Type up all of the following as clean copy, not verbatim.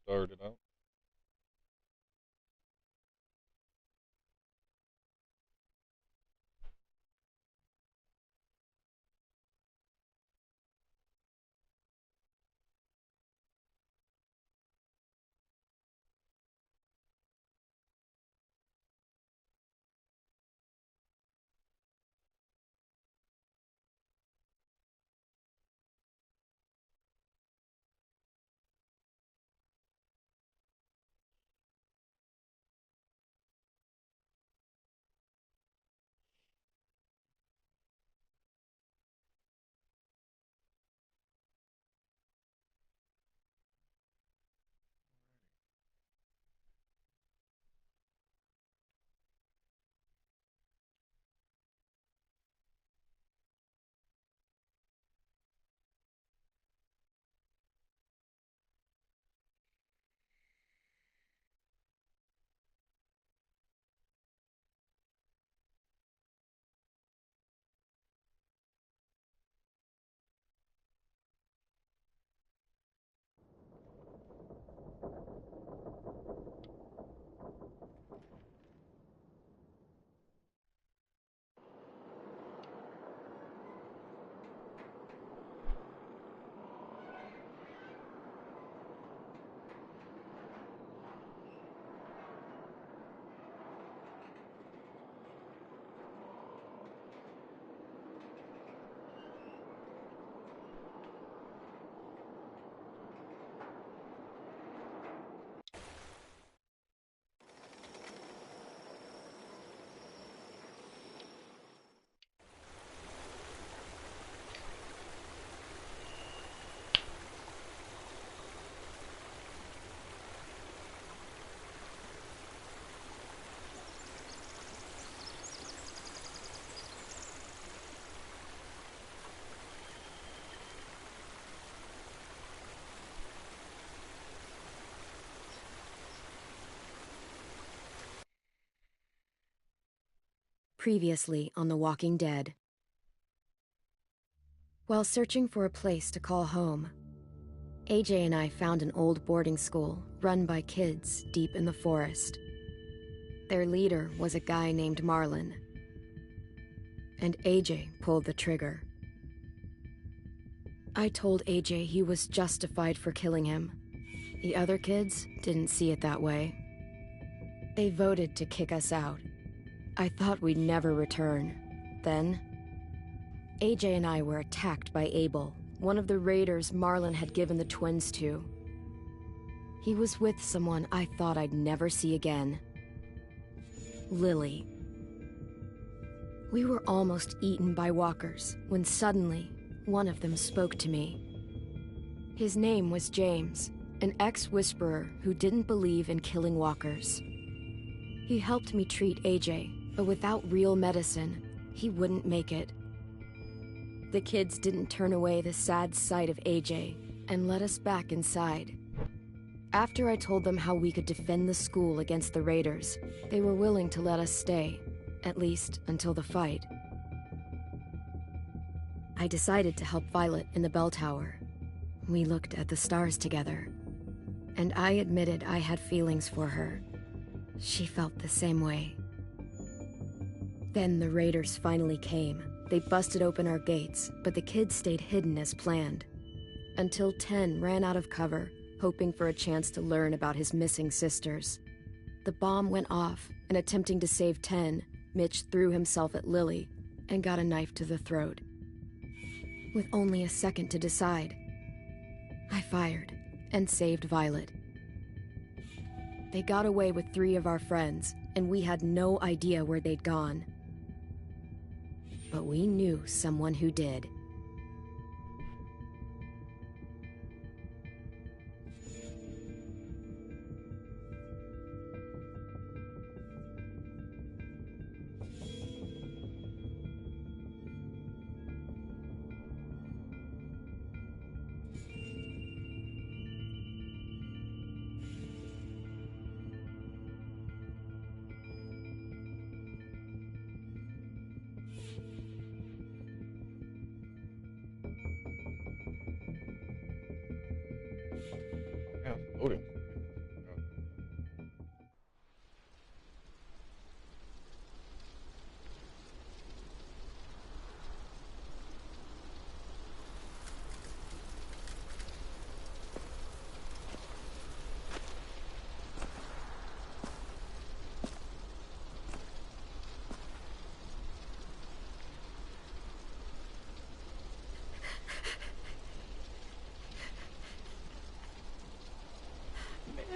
started out. Previously on The Walking Dead. While searching for a place to call home, AJ and I found an old boarding school run by kids deep in the forest. Their leader was a guy named Marlon, and AJ pulled the trigger. I told AJ he was justified for killing him. The other kids didn't see it that way. They voted to kick us out. I thought we'd never return. Then, AJ and I were attacked by Abel, one of the raiders Marlon had given the twins to. He was with someone I thought I'd never see again. Lily. We were almost eaten by walkers when suddenly one of them spoke to me. His name was James, an ex-whisperer who didn't believe in killing walkers. He helped me treat AJ, but without real medicine, he wouldn't make it. The kids didn't turn away the sad sight of AJ and let us back inside. After I told them how we could defend the school against the raiders, they were willing to let us stay, at least until the fight. I decided to help Violet in the bell tower. We looked at the stars together, and I admitted I had feelings for her. She felt the same way. Then the raiders finally came. They busted open our gates, but the kids stayed hidden as planned. Until Ten ran out of cover, hoping for a chance to learn about his missing sisters. The bomb went off, and attempting to save Ten, Mitch threw himself at Lily and got a knife to the throat. With only a second to decide, I fired and saved Violet. They got away with 3 of our friends, and we had no idea where they'd gone. But we knew someone who did.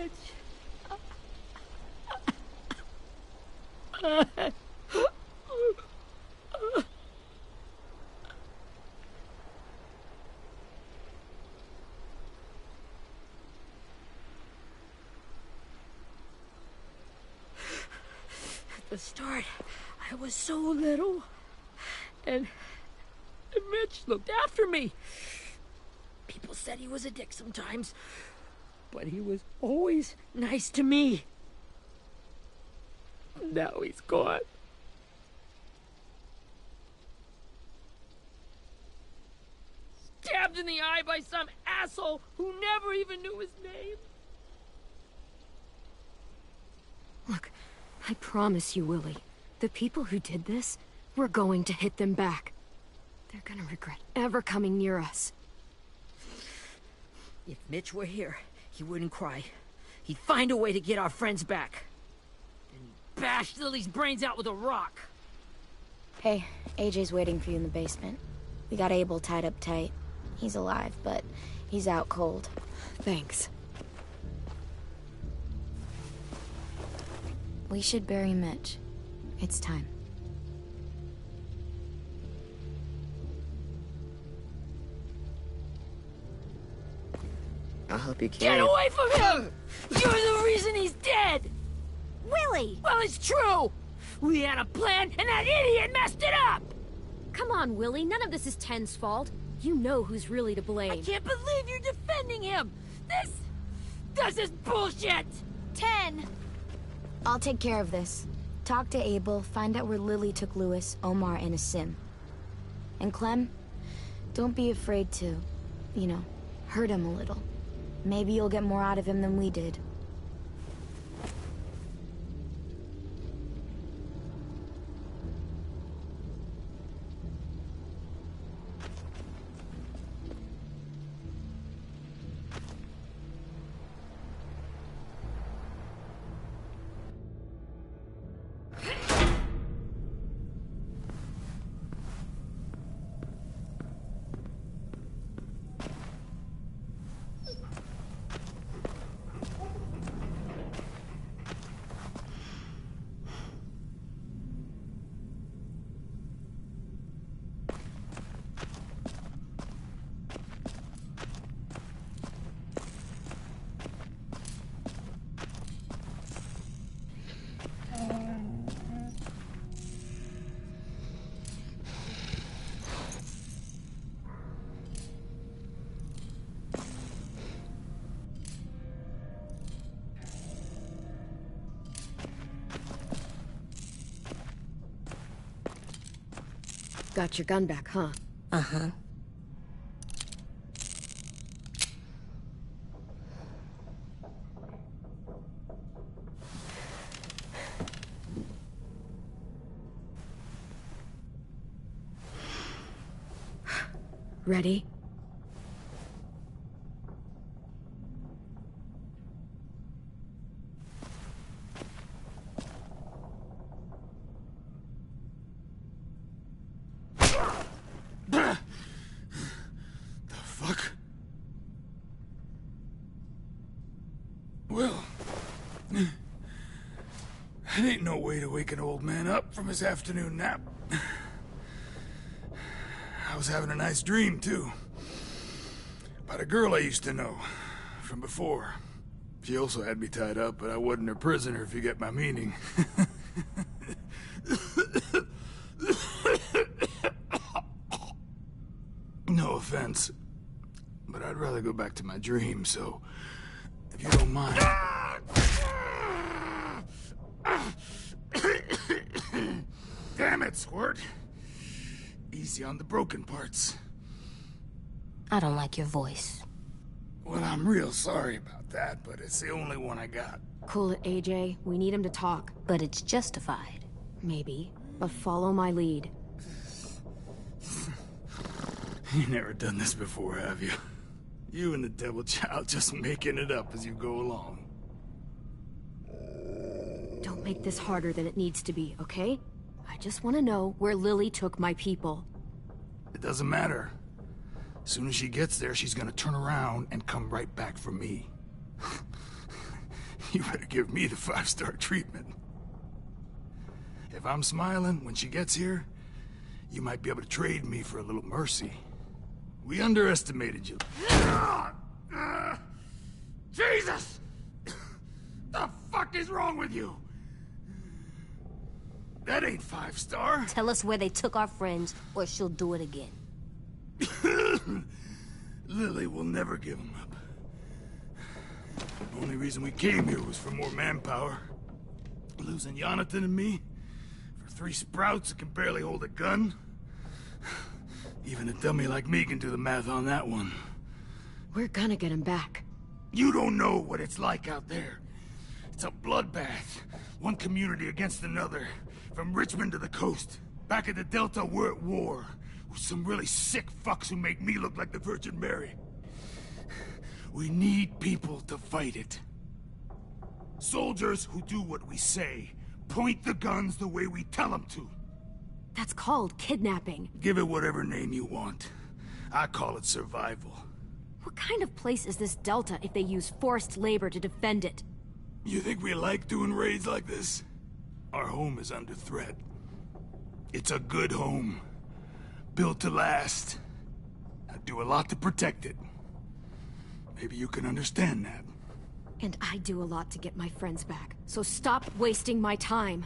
At the start, I was so little, and Mitch looked after me. People said he was a dick sometimes, but he was always nice to me. Now he's gone. Stabbed in the eye by some asshole who never even knew his name. Look, I promise you, Willie, the people who did this, we're going to hit them back. They're gonna regret ever coming near us. If Mitch were here, he wouldn't cry. He'd find a way to get our friends back. And he'd bash Lily's brains out with a rock. Hey, AJ's waiting for you in the basement. We got Abel tied up tight. He's alive, but he's out cold. Thanks. We should bury Mitch. It's time. I'll help you carry. Get away from him! You're the reason he's dead! Willie! Well, it's true! We had a plan, and that idiot messed it up! Come on, Willie, none of this is Ten's fault. You know who's really to blame. I can't believe you're defending him! This is bullshit! 10! I'll take care of this. Talk to Abel, find out where Lily took Lewis, Omar, and Asim. And Clem, don't be afraid to, you know, hurt him a little. Maybe you'll get more out of him than we did. Got your gun back, huh? Uh-huh. Ready? Well, that ain't no way to wake an old man up from his afternoon nap. I was having a nice dream, too. About a girl I used to know from before. She also had me tied up, but I wasn't her prisoner, if you get my meaning. No offense, but I'd rather go back to my dream, so if you don't mind. Damn it, Squirt. Easy on the broken parts. I don't like your voice. Well, I'm real sorry about that, but it's the only one I got. Cool it, AJ. We need him to talk. But it's justified. Maybe. But follow my lead. You never done this before, have you? You and the devil child just making it up as you go along. Don't make this harder than it needs to be, okay? I just want to know where Lily took my people. It doesn't matter. As soon as she gets there, she's gonna turn around and come right back for me. You better give me the 5-star treatment. If I'm smiling when she gets here, you might be able to trade me for a little mercy. We underestimated you. Jesus! The fuck is wrong with you? That ain't 5-star. Tell us where they took our friends, or she'll do it again. Lily will never give them up. The only reason we came here was for more manpower. Losing Jonathan and me for 3 sprouts that can barely hold a gun. Even a dummy like me can do the math on that one. We're gonna get him back. You don't know what it's like out there. It's a bloodbath. One community against another. From Richmond to the coast. Back at the Delta, we're at war. With some really sick fucks who make me look like the Virgin Mary. We need people to fight it. Soldiers who do what we say. Point the guns the way we tell them to. That's called kidnapping. Give it whatever name you want. I call it survival. What kind of place is this Delta if they use forced labor to defend it? You think we like doing raids like this? Our home is under threat. It's a good home. Built to last. I do a lot to protect it. Maybe you can understand that. And I do a lot to get my friends back. So stop wasting my time.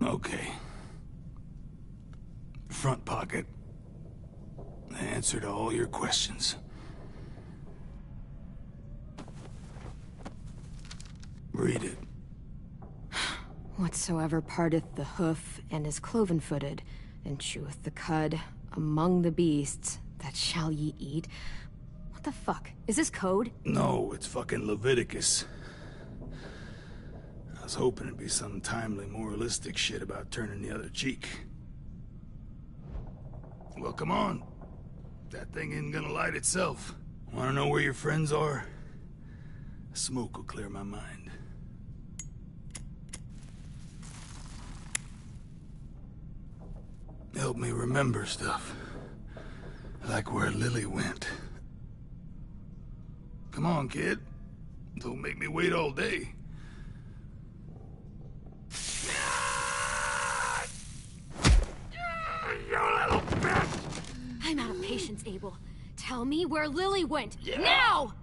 Okay. Front pocket. The answer to all your questions. Read it. Whatsoever parteth the hoof and is cloven-footed, and cheweth the cud among the beasts, that shall ye eat. What the fuck? Is this code? No, it's fucking Leviticus. I was hoping it'd be some timely, moralistic shit about turning the other cheek. Well, come on. That thing isn't gonna light itself. Wanna know where your friends are? Smoke will clear my mind. Help me remember stuff. Like where Lily went. Come on, kid. Don't make me wait all day. You little bitch! I'm out of patience, Abel. Tell me where Lily went. Now!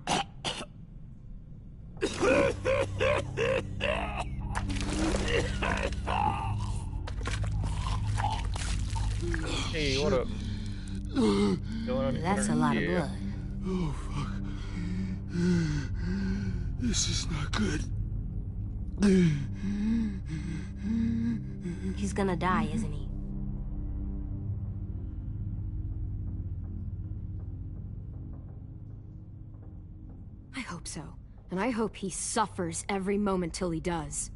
Hey, what up? Going on That's a lot of blood. Oh, fuck. This is not good. He's gonna die, isn't he? I hope so. And I hope he suffers every moment till he does.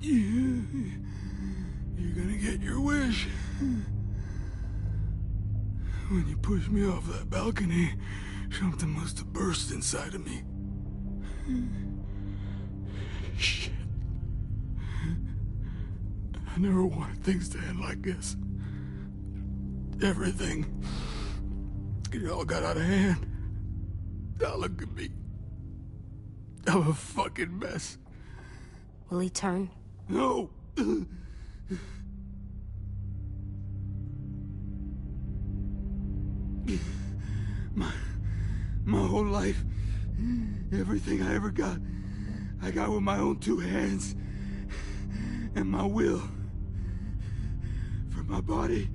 You're gonna get your wish. When you pushed me off that balcony, something must have burst inside of me. Shit. I never wanted things to end like this. Everything. It all got out of hand. Now look at me. I'm a fucking mess. Will he turn? No! My whole life, everything I ever got, I got with my own 2 hands. And my will. For my body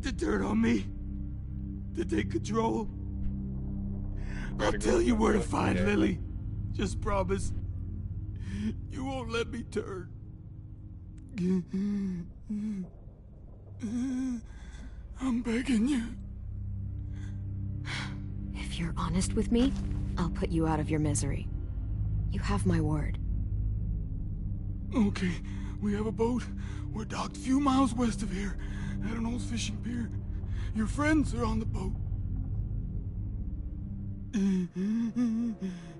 to turn on me, to take control. I'll tell you where to find Lily. Just promise. You won't let me turn. I'm begging you. If you're honest with me, I'll put you out of your misery. You have my word. Okay, we have a boat. We're docked a few miles west of here, at an old fishing pier. Your friends are on the boat.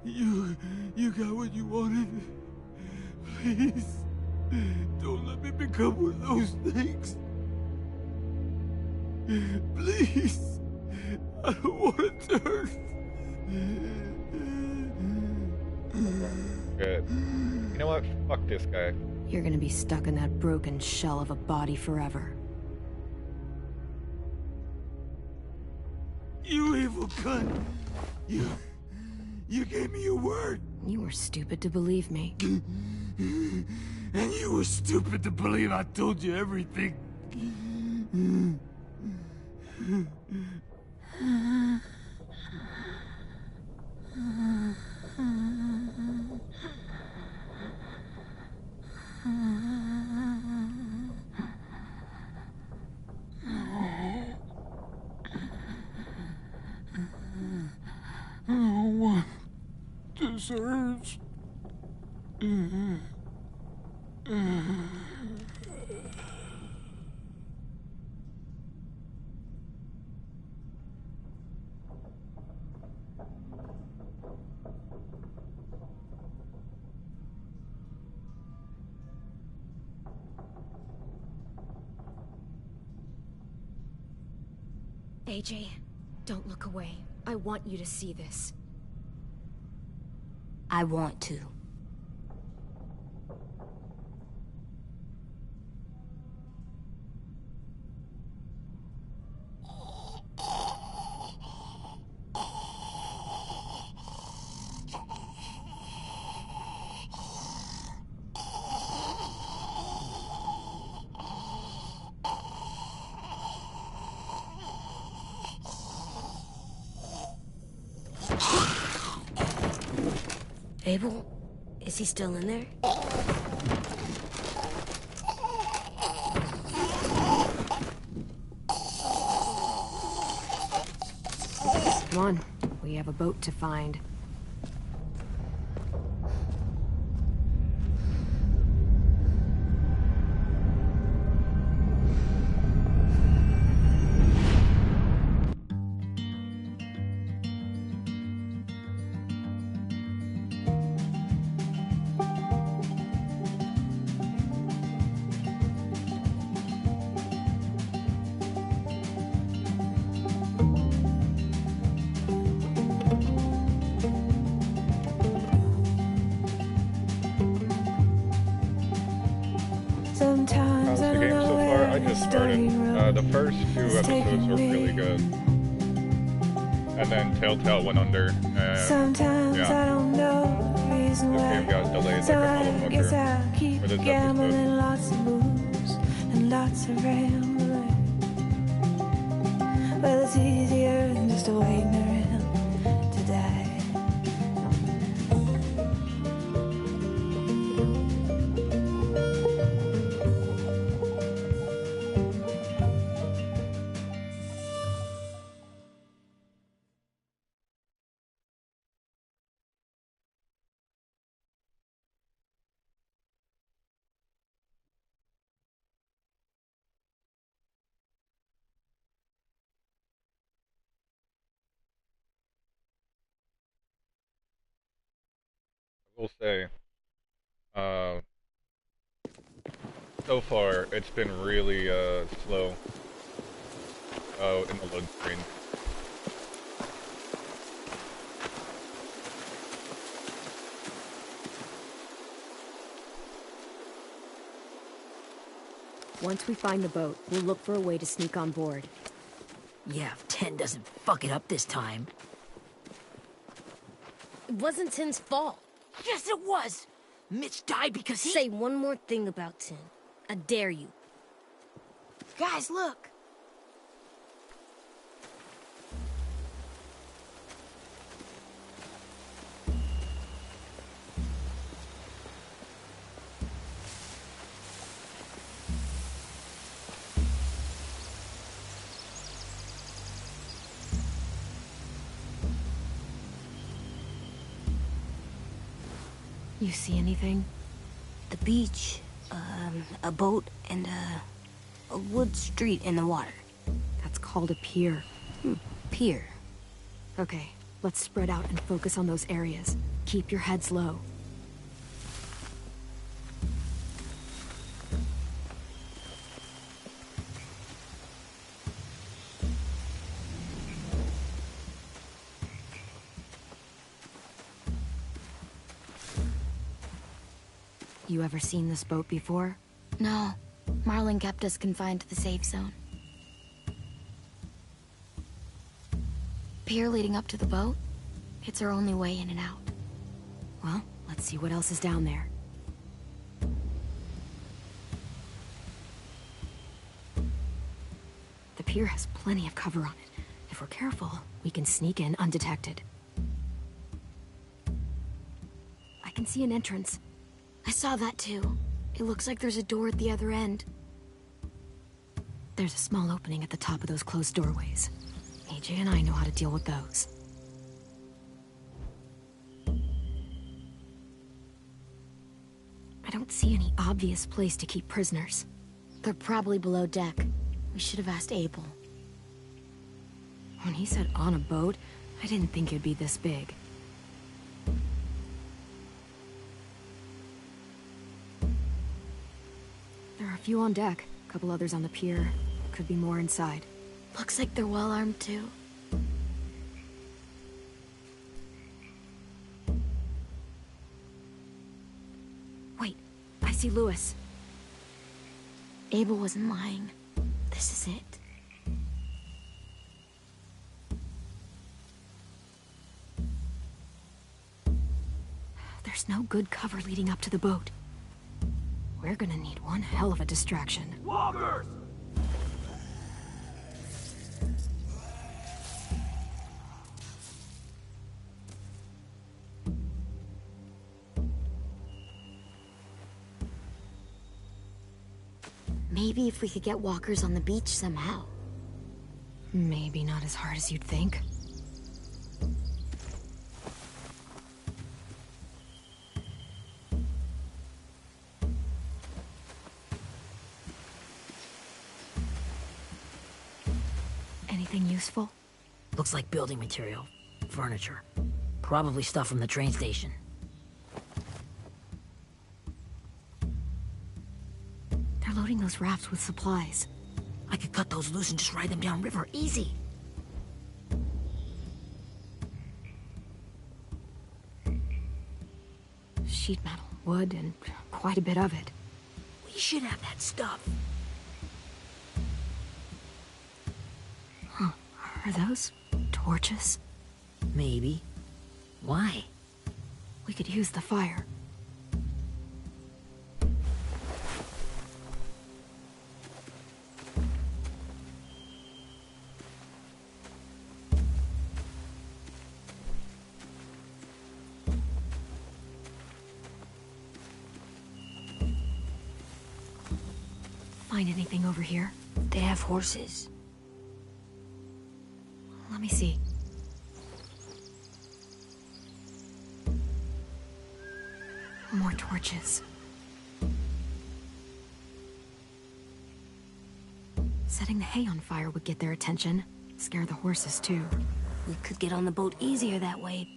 You got what you wanted. Please, don't let me become one of those things. Please, I don't want to turn. Good. You know what? Fuck this guy. You're gonna be stuck in that broken shell of a body forever. You evil cunt! You gave me your word! You were stupid to believe me. And you were stupid to believe I told you everything. No one deserves. AJ, don't look away. I want you to see this. I want to. Abel? Is he still in there? Come on, we have a boat to find. How's the game so far? I just started. The first two episodes were really good. And then Telltale went under. And yeah. This game got delayed like a motherfucker for this episode. Lots of moves and lots of rambling. Well, it's easier than just waiting around to die. I will say, so far it's been really slow in the load screen. Once we find the boat, we'll look for a way to sneak on board. Yeah, if 10 doesn't fuck it up this time. It wasn't Tin's fault. Yes, it was! Mitch died because he... Say one more thing about Tin. I dare you. Guys, look! You see anything? The beach, a boat, and a wood street in the water. That's called a pier. Pier. Okay, let's spread out and focus on those areas. Keep your heads low. You ever seen this boat before? No. Marlin kept us confined to the safe zone. Pier leading up to the boat? It's our only way in and out. Well, let's see what else is down there. The pier has plenty of cover on it. If we're careful, we can sneak in undetected. I can see an entrance. I saw that too. It looks like there's a door at the other end. There's a small opening at the top of those closed doorways. AJ and I know how to deal with those. I don't see any obvious place to keep prisoners. They're probably below deck. We should have asked Abel. When he said on a boat, I didn't think it'd be this big. There are a few on deck, a couple others on the pier. Could be more inside. Looks like they're well armed too. Wait, I see Louis. Abel wasn't lying. This is it. There's no good cover leading up to the boat. We're gonna need one hell of a distraction. Walkers! Maybe if we could get walkers on the beach somehow. Maybe not as hard as you'd think. Anything useful? Looks like building material. Furniture. Probably stuff from the train station. They're loading those rafts with supplies. I could cut those loose and just ride them downriver. Easy. Sheet metal, wood, and quite a bit of it. We should have that stuff. Huh. Are those torches? Maybe. Why? We could use the fire. Find anything over here? They have horses. Let me see. More torches. Setting the hay on fire would get their attention. Scare the horses, too. We could get on the boat easier that way.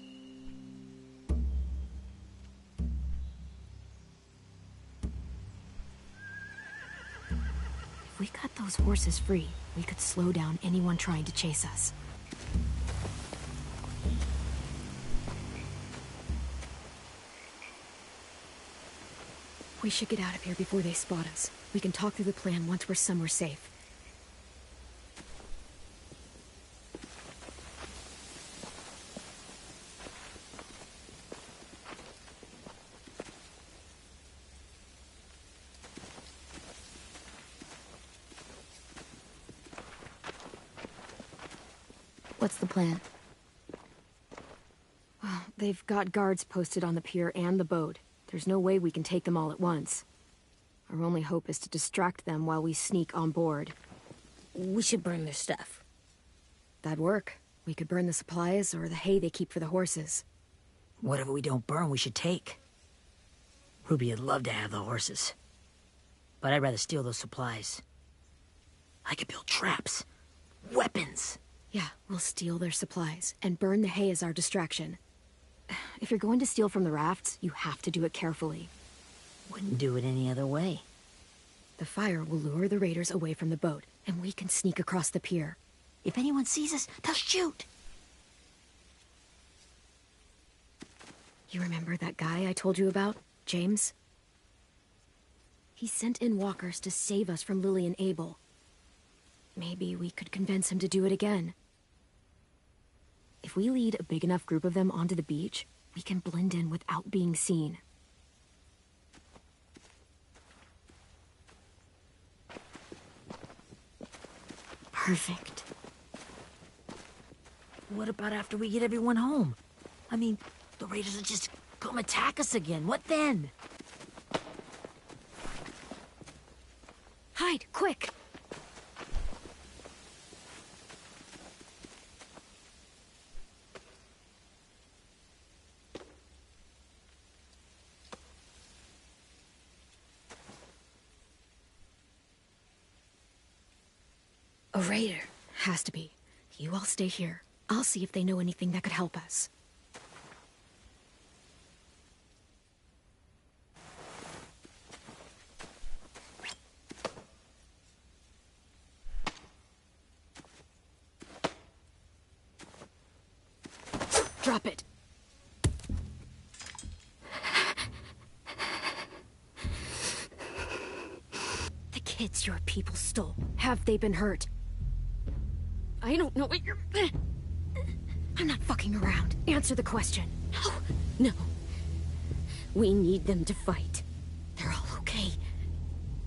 If we cut those horses free, we could slow down anyone trying to chase us. We should get out of here before they spot us. We can talk through the plan once we're somewhere safe. What's the plan? Well, they've got guards posted on the pier and the boat. There's no way we can take them all at once. Our only hope is to distract them while we sneak on board. We should burn their stuff. That'd work. We could burn the supplies or the hay they keep for the horses. Whatever we don't burn, we should take. Ruby'd love to have the horses. But I'd rather steal those supplies. I could build traps. Weapons. Yeah, we'll steal their supplies and burn the hay as our distraction. If you're going to steal from the rafts, you have to do it carefully. Wouldn't do it any other way. The fire will lure the raiders away from the boat, and we can sneak across the pier. If anyone sees us, they'll shoot. You remember that guy I told you about? James? He sent in walkers to save us from Lily and Abel. Maybe we could convince him to do it again. If we lead a big enough group of them onto the beach, we can blend in without being seen. Perfect. What about after we get everyone home? I mean, the raiders will just come attack us again. What then? Hide, quick! A raider. Has to be. You all stay here. I'll see if they know anything that could help us. Drop it. The kids your people stole. Have they been hurt? I don't know what you're... I'm not fucking around. Answer the question. No. We need them to fight. They're all okay.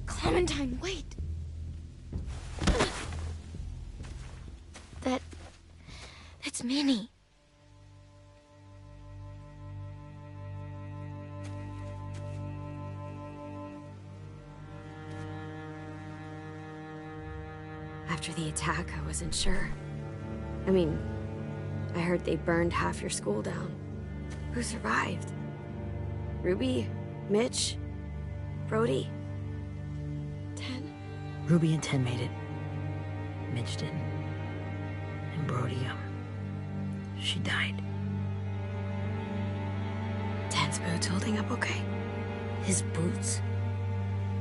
Clementine, wait. That's Minnie. After the attack, I wasn't sure. I mean, I heard they burned half your school down. Who survived? Ruby? Mitch? Brody? Ten? Ruby and Ten made it. Mitch didn't. And Brody, she died. Ten's boots holding up okay? His boots?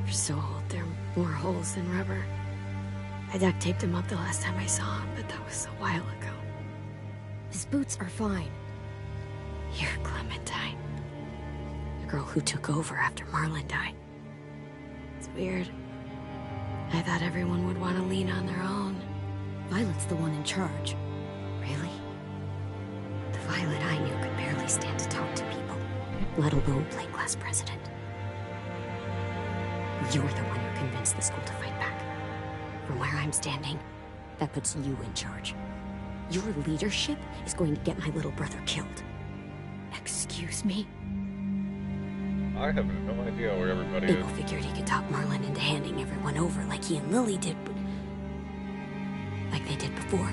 They're so old, there are more holes than rubber. I duct taped him up the last time I saw him, but that was a while ago. His boots are fine. You're Clementine. The girl who took over after Marlon died. It's weird. I thought everyone would want to lean on their own. Violet's the one in charge. Really? The Violet I knew could barely stand to talk to people, let alone play class president. You're the one who convinced the school to fight back. From where I'm standing, that puts you in charge. Your leadership is going to get my little brother killed. Excuse me? I have no idea where everybody Abel figured he could talk Marlon into handing everyone over like he and Lily did, but... like they did before.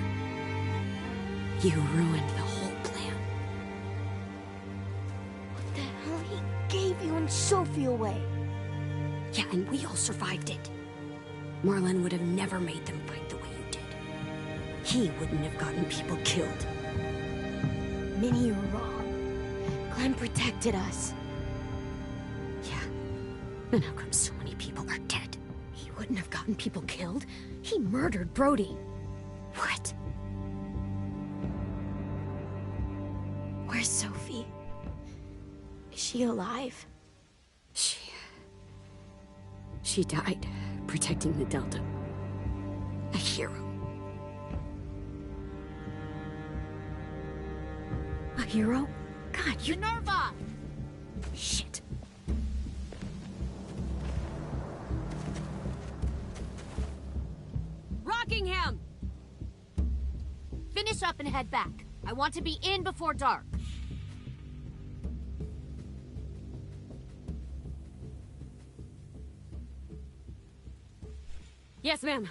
You ruined the whole plan. What the hell? He gave you and Sophie away. Yeah, and we all survived it. Marlon would have never made them fight the way you did. He wouldn't have gotten people killed. Minnie, you're wrong. Clem protected us. Yeah. And how come so many people are dead? He wouldn't have gotten people killed. He murdered Brody. What? Where's Sophie? Is she alive? She died protecting the Delta. A hero. A hero? God, you're... Minerva! Shit. Rockingham! Finish up and head back. I want to be in before dark. Yes, ma'am.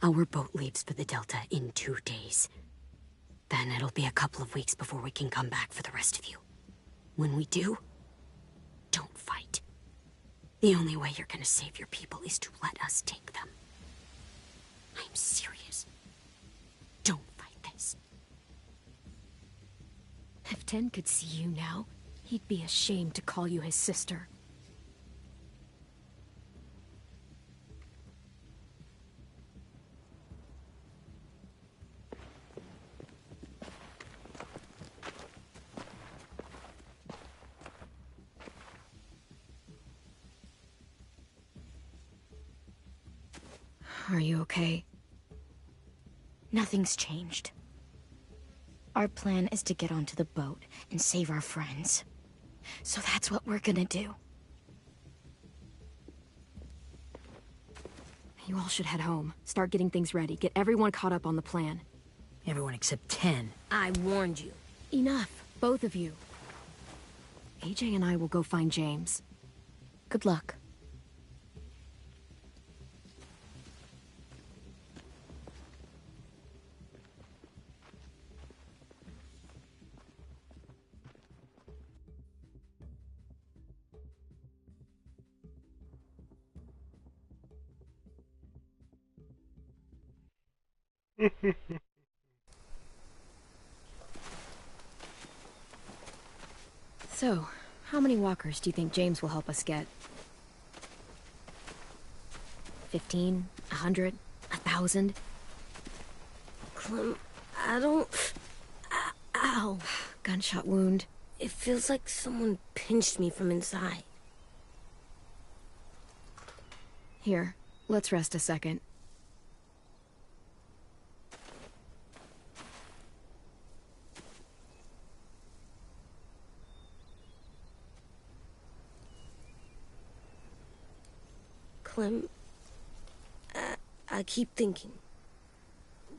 Our boat leaves for the Delta in 2 days. Then it'll be a couple of weeks before we can come back for the rest of you. When we do, don't fight. The only way you're gonna save your people is to let us take them. I'm serious. Don't fight this. If Ten could see you now, he'd be ashamed to call you his sister. Are you okay? Nothing's changed. Our plan is to get onto the boat and save our friends. So that's what we're gonna do. You all should head home. Start getting things ready. Get everyone caught up on the plan. Everyone except 10. I warned you. Enough, both of you. AJ and I will go find James. Good luck. So, how many walkers do you think James will help us get? 15? 100? 1,000? Clem, I don't... Ow. Gunshot wound. It feels like someone pinched me from inside. Here, let's rest a second. Clem, I keep thinking.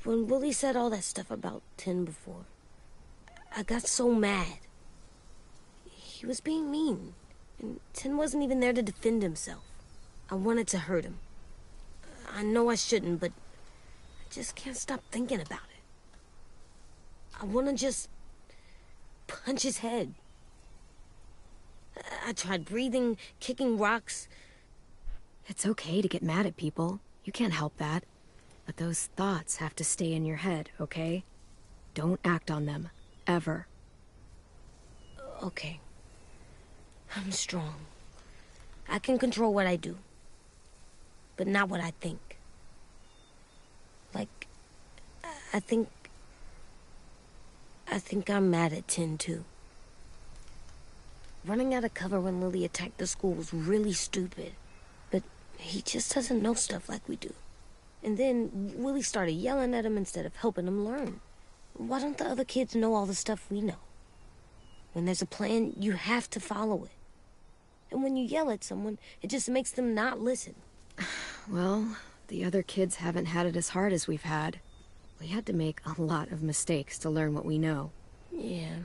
When Willie said all that stuff about 10 before, I got so mad. He was being mean, and 10 wasn't even there to defend himself. I wanted to hurt him. I know I shouldn't, but I just can't stop thinking about it. I want to just punch his head. I tried breathing, kicking rocks. It's okay to get mad at people. You can't help that. But those thoughts have to stay in your head, okay? Don't act on them. Ever. Okay. I'm strong. I can control what I do. But not what I think. Like, I think I'm mad at 10 too. Running out of cover when Lily attacked the school was really stupid. But he just doesn't know stuff like we do. And then Willie started yelling at him instead of helping him learn. Why don't the other kids know all the stuff we know? When there's a plan, you have to follow it. And when you yell at someone, it just makes them not listen. Well, the other kids haven't had it as hard as we've had. We had to make a lot of mistakes to learn what we know. Yeah.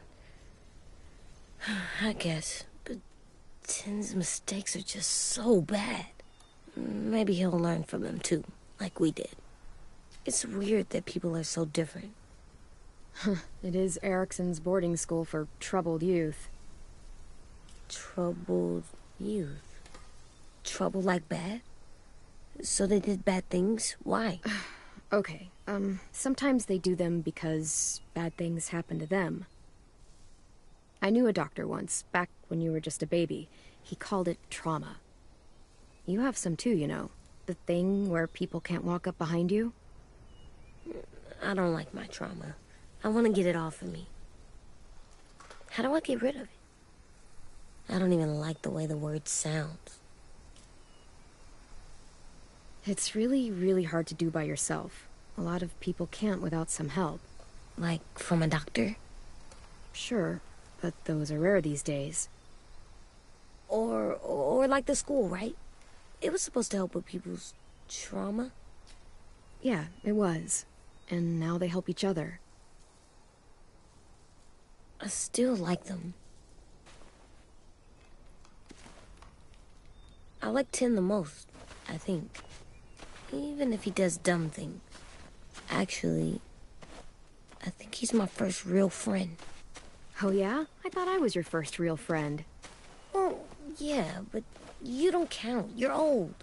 I guess. But 10's mistakes are just so bad. Maybe he'll learn from them too, like we did. It's weird that people are so different. It is Erickson's boarding school for troubled youth. Troubled youth? Trouble like bad? So they did bad things? Why? Okay, sometimes they do them because bad things happen to them. I knew a doctor once, back when you were just a baby. He called it trauma. You have some too, you know. The thing where people can't walk up behind you. I don't like my trauma. I want to get it off of me. How do I get rid of it? I don't even like the way the word sounds. It's really, really hard to do by yourself. A lot of people can't without some help. Like from a doctor? Sure, but those are rare these days. Or like the school, right? It was supposed to help with people's trauma. Yeah, it was. And now they help each other. I still like them. I like 10 the most, I think. Even if he does dumb things. Actually, I think he's my first real friend. Oh yeah? I thought I was your first real friend. Well, yeah, but you don't count. You're old.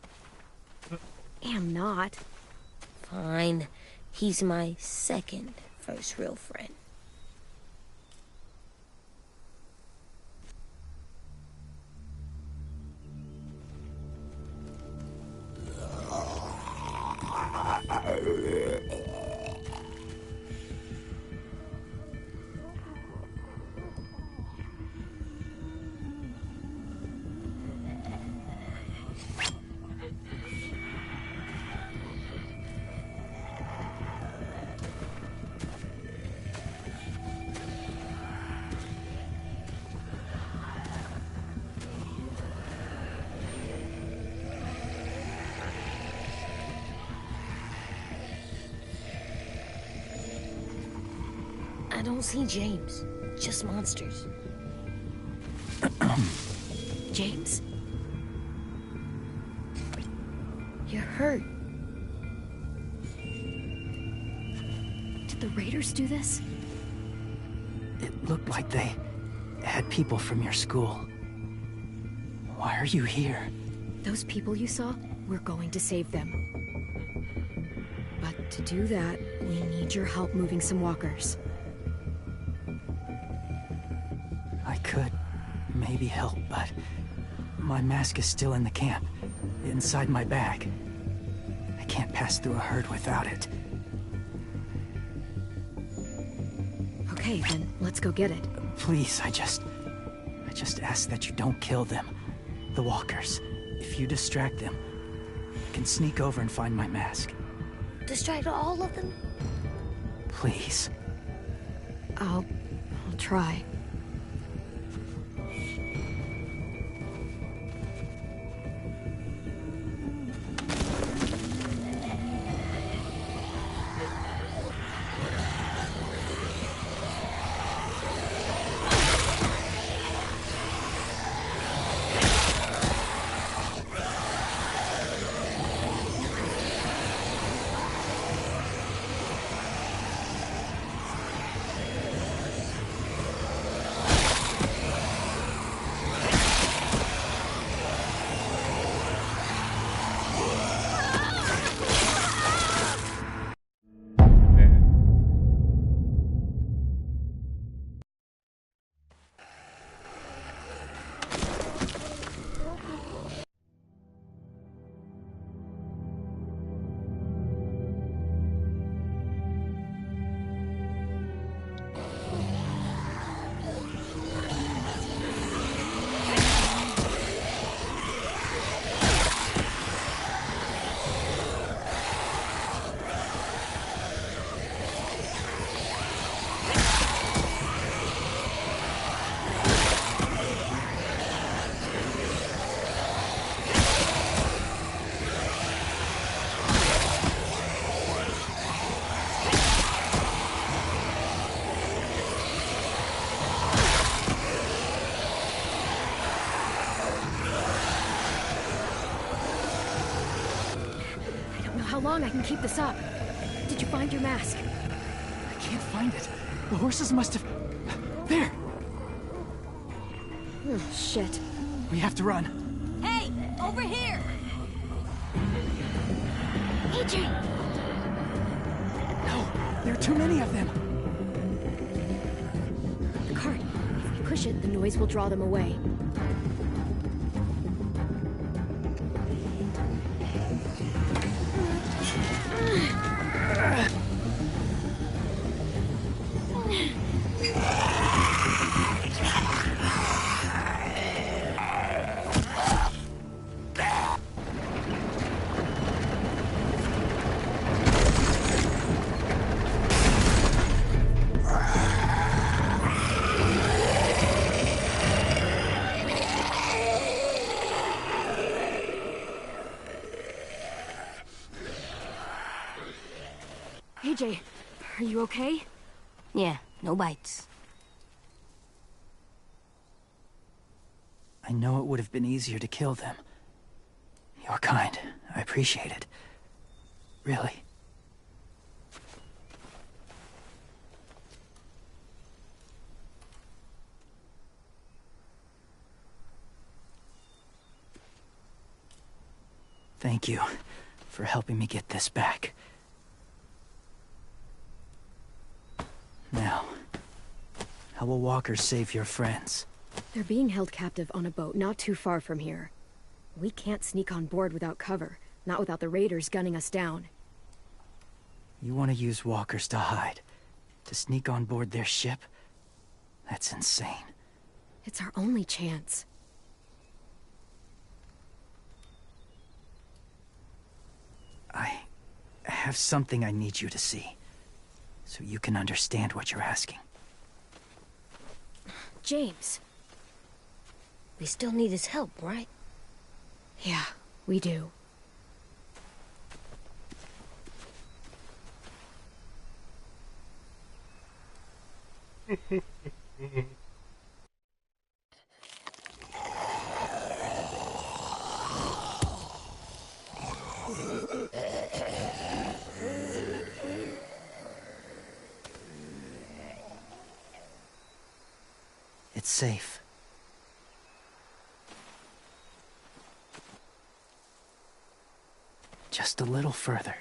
Am not. Fine. He's my second first real friend. don't see James. Just monsters. James? You're hurt. Did the raiders do this? It looked like they had people from your school. Why are you here? Those people you saw, we're going to save them. But to do that, we need your help moving some walkers. I could maybe help, but my mask is still in the camp, inside my bag. I can't pass through a herd without it. Okay, then let's go get it. Please, I just ask that you don't kill them. The walkers. If you distract them, you can sneak over and find my mask. Distract all of them? Please. I'll try. How long I can keep this up? Did you find your mask? I can't find it. The horses must have... There! Oh, shit. We have to run. Hey! Over here! AJ! No! There are too many of them! The cart. If we push it, the noise will draw them away. AJ, are you okay? Yeah, no bites. I know it would have been easier to kill them. You're kind. I appreciate it. Really. Thank you for helping me get this back. Now, how will walkers save your friends? They're being held captive on a boat not too far from here. We can't sneak on board without cover, not without the raiders gunning us down. You want to use walkers to hide? To sneak on board their ship? That's insane. It's our only chance. I have something I need you to see, so you can understand what you're asking. James. We still need his help, right? Yeah, we do. It's safe. Just a little further.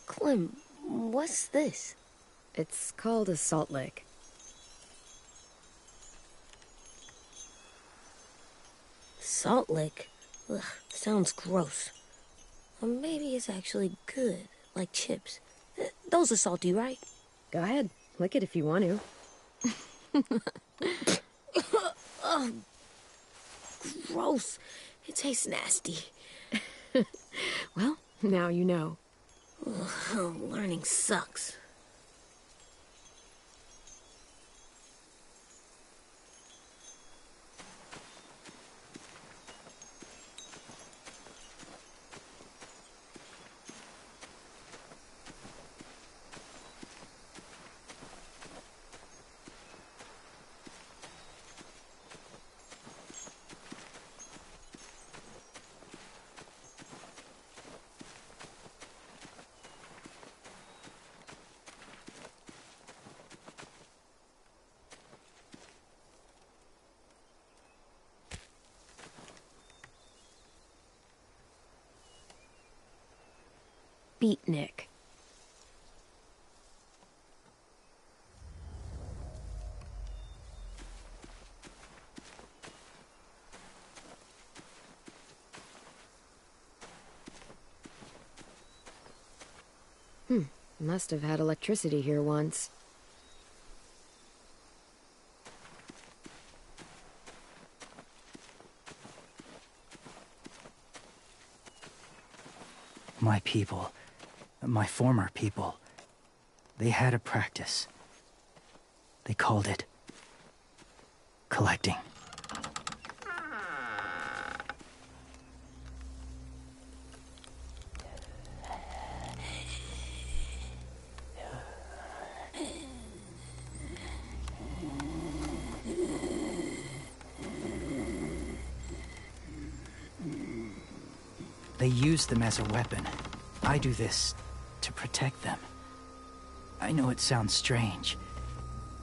Clem, what's this? It's called a salt lick. Salt lick? Ugh, sounds gross. Or maybe it's actually good, like chips. Those are salty, right? Go ahead, lick it if you want to. Oh, gross. It tastes nasty. Well, now you know. Ugh, learning sucks. Beatnik. Must have had electricity here once. My people, my former people, they had a practice. They called it collecting. They use them as a weapon. I do this to protect them. I know it sounds strange,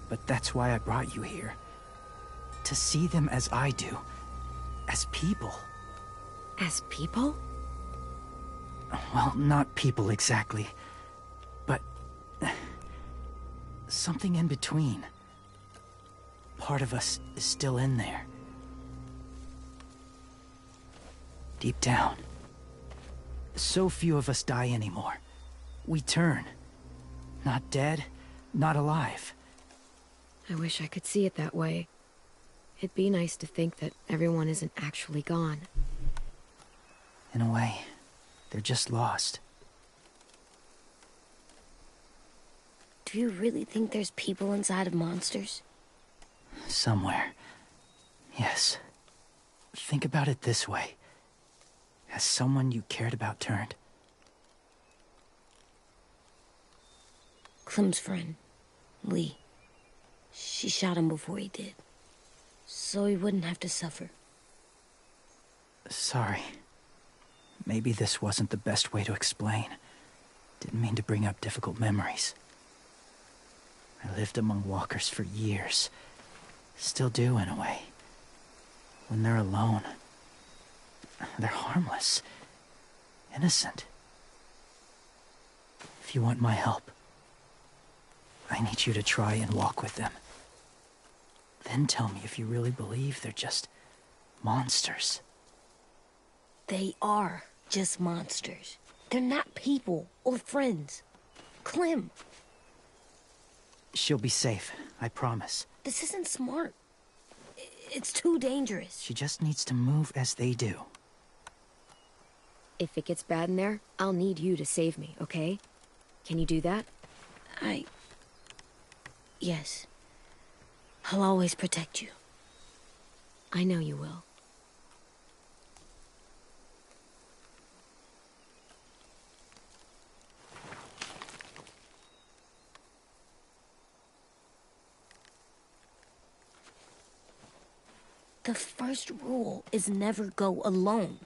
but that's why I brought you here. To see them as I do. As people. As people? Well, not people exactly, but something in between. Part of us is still in there. Deep down. So few of us die anymore. We turn. Not dead, not alive. I wish I could see it that way. It'd be nice to think that everyone isn't actually gone. In a way, they're just lost. Do you really think there's people inside of monsters? Somewhere. Yes. Think about it this way. Has someone you cared about turned? Clem's friend, Lee. She shot him before he did. So he wouldn't have to suffer. Sorry. Maybe this wasn't the best way to explain. Didn't mean to bring up difficult memories. I lived among walkers for years. Still do, in a way. When they're alone, they're harmless. Innocent. If you want my help, I need you to try and walk with them. Then tell me if you really believe they're just monsters. They are just monsters. They're not people or friends. Clem. She'll be safe, I promise. This isn't smart. It's too dangerous. She just needs to move as they do. If it gets bad in there, I'll need you to save me, okay? Can you do that? Yes. I'll always protect you. I know you will. The first rule is never go alone.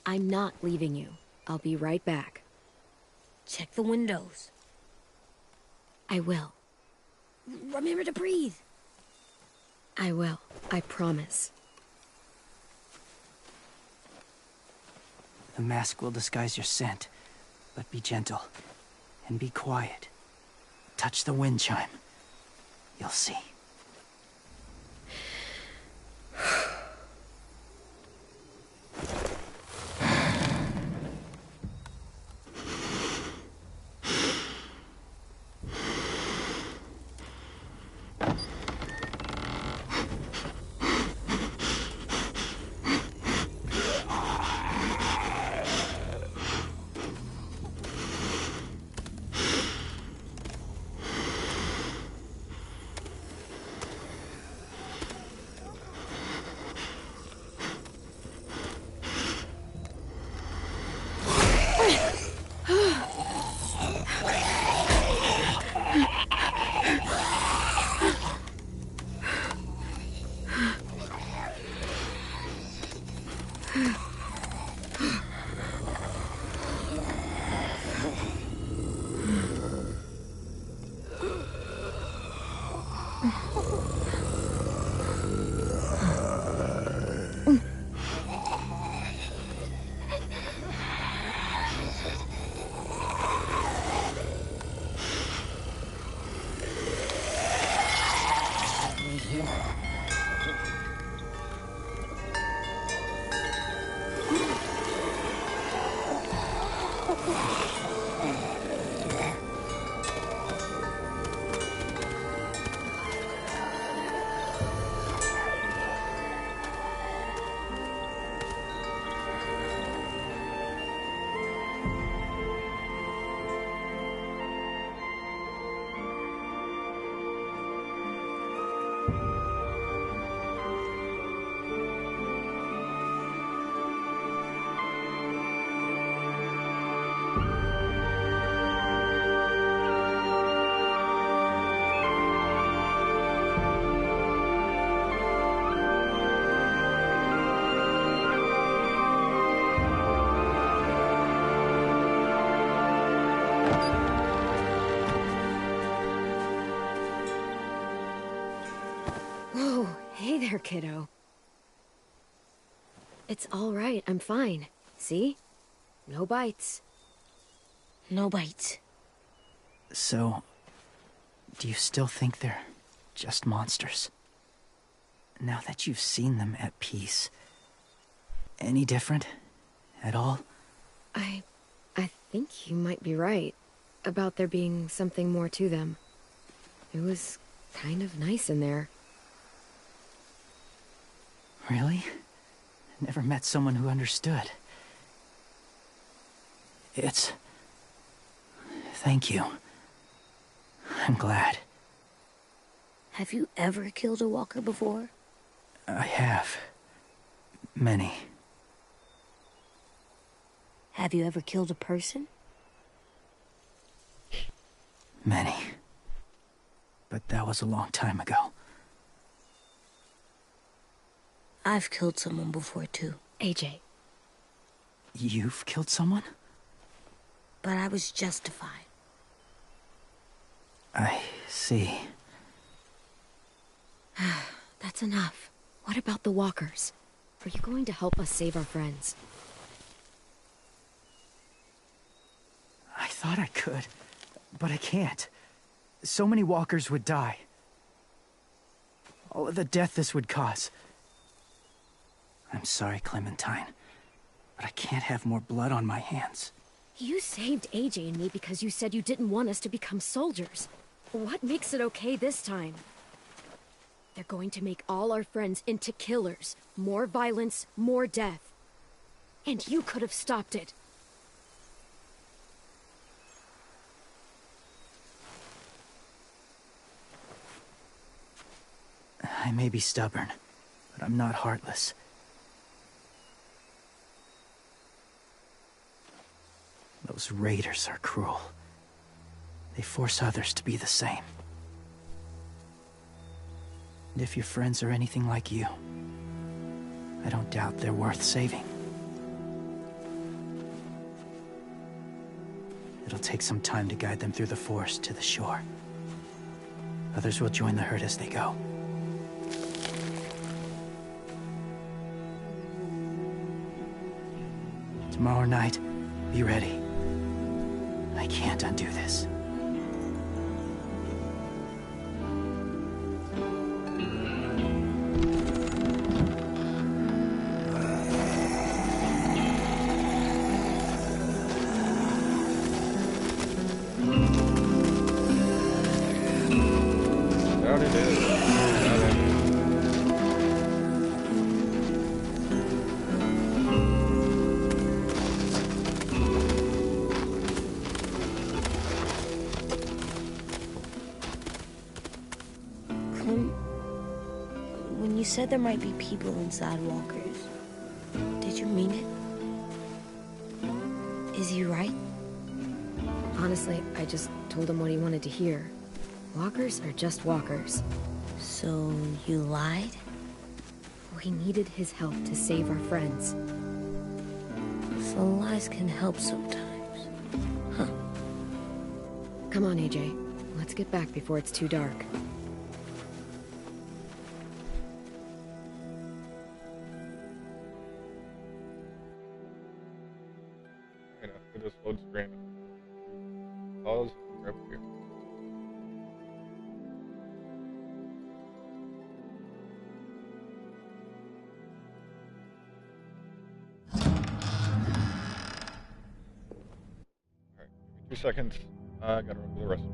I'm not leaving you. I'll be right back. Check the windows. I will. Remember to breathe. I will. I promise. The mask will disguise your scent, but be gentle and be quiet. Touch the wind chime. You'll see. Hey there, kiddo. It's all right, I'm fine. See? No bites. No bites. So, do you still think they're just monsters? Now that you've seen them at peace, any different at all? I think you might be right about there being something more to them. It was kind of nice in there. Really? Never met someone who understood. Thank you. I'm glad. Have you ever killed a walker before? I have. Many. Have you ever killed a person? Many. But that was a long time ago. I've killed someone before, too. AJ. You've killed someone? But I was justified. I see. That's enough. What about the walkers? Are you going to help us save our friends? I thought I could, but I can't. So many walkers would die. All of the death this would cause. I'm sorry, Clementine, but I can't have more blood on my hands. You saved AJ and me because you said you didn't want us to become soldiers. What makes it okay this time? They're going to make all our friends into killers. More violence, more death. And you could have stopped it. I may be stubborn, but I'm not heartless. Those raiders are cruel. They force others to be the same. And if your friends are anything like you, I don't doubt they're worth saving. It'll take some time to guide them through the forest to the shore. Others will join the herd as they go. Tomorrow night, be ready. I can't undo this. Out it is. When you said there might be people inside walkers, did you mean it? Is he right? Honestly, I just told him what he wanted to hear. Walkers are just walkers. So you lied? We needed his help to save our friends. So lies can help sometimes. Huh. Come on, AJ. Let's get back before it's too dark. After this load screen, pause, grab a beer. Alright, give me 2 seconds. I gotta run for the rest.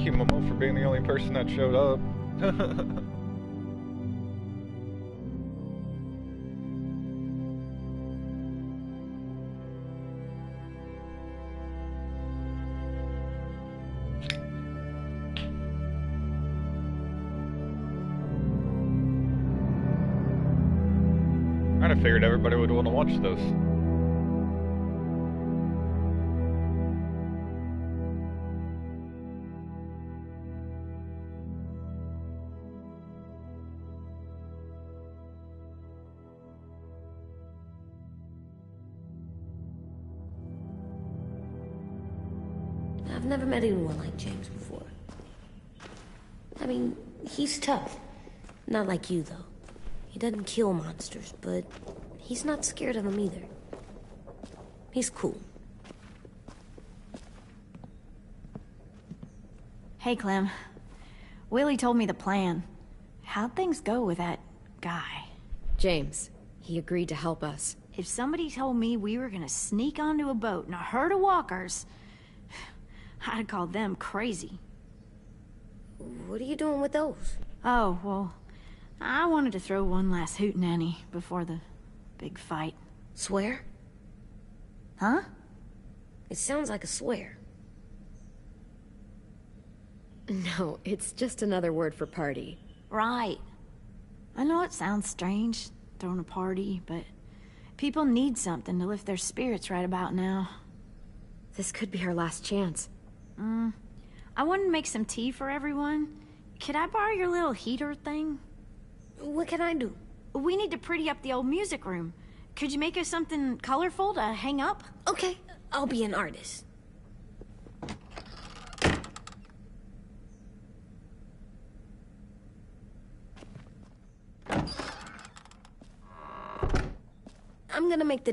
thank you, Momo, for being the only person that showed up. I figured everybody would want to watch this. I've never met anyone like James before. I mean, he's tough. Not like you, though. He doesn't kill monsters, but he's not scared of them either. He's cool. Hey, Clem. Willie told me the plan. How'd things go with that guy? James. He agreed to help us. If somebody told me we were gonna sneak onto a boat in a herd of walkers, I'd call them crazy. What are you doing with those? Oh, well, I wanted to throw one last hootenanny before the big fight. Swear? Huh? It sounds like a swear. No, it's just another word for party. Right. I know it sounds strange, throwing a party, but people need something to lift their spirits right about now. This could be our last chance. I wanted to make some tea for everyone. Could I borrow your little heater thing? What can I do? We need to pretty up the old music room. Could you make us something colorful to hang up? Okay, I'll be an artist. I'm gonna make the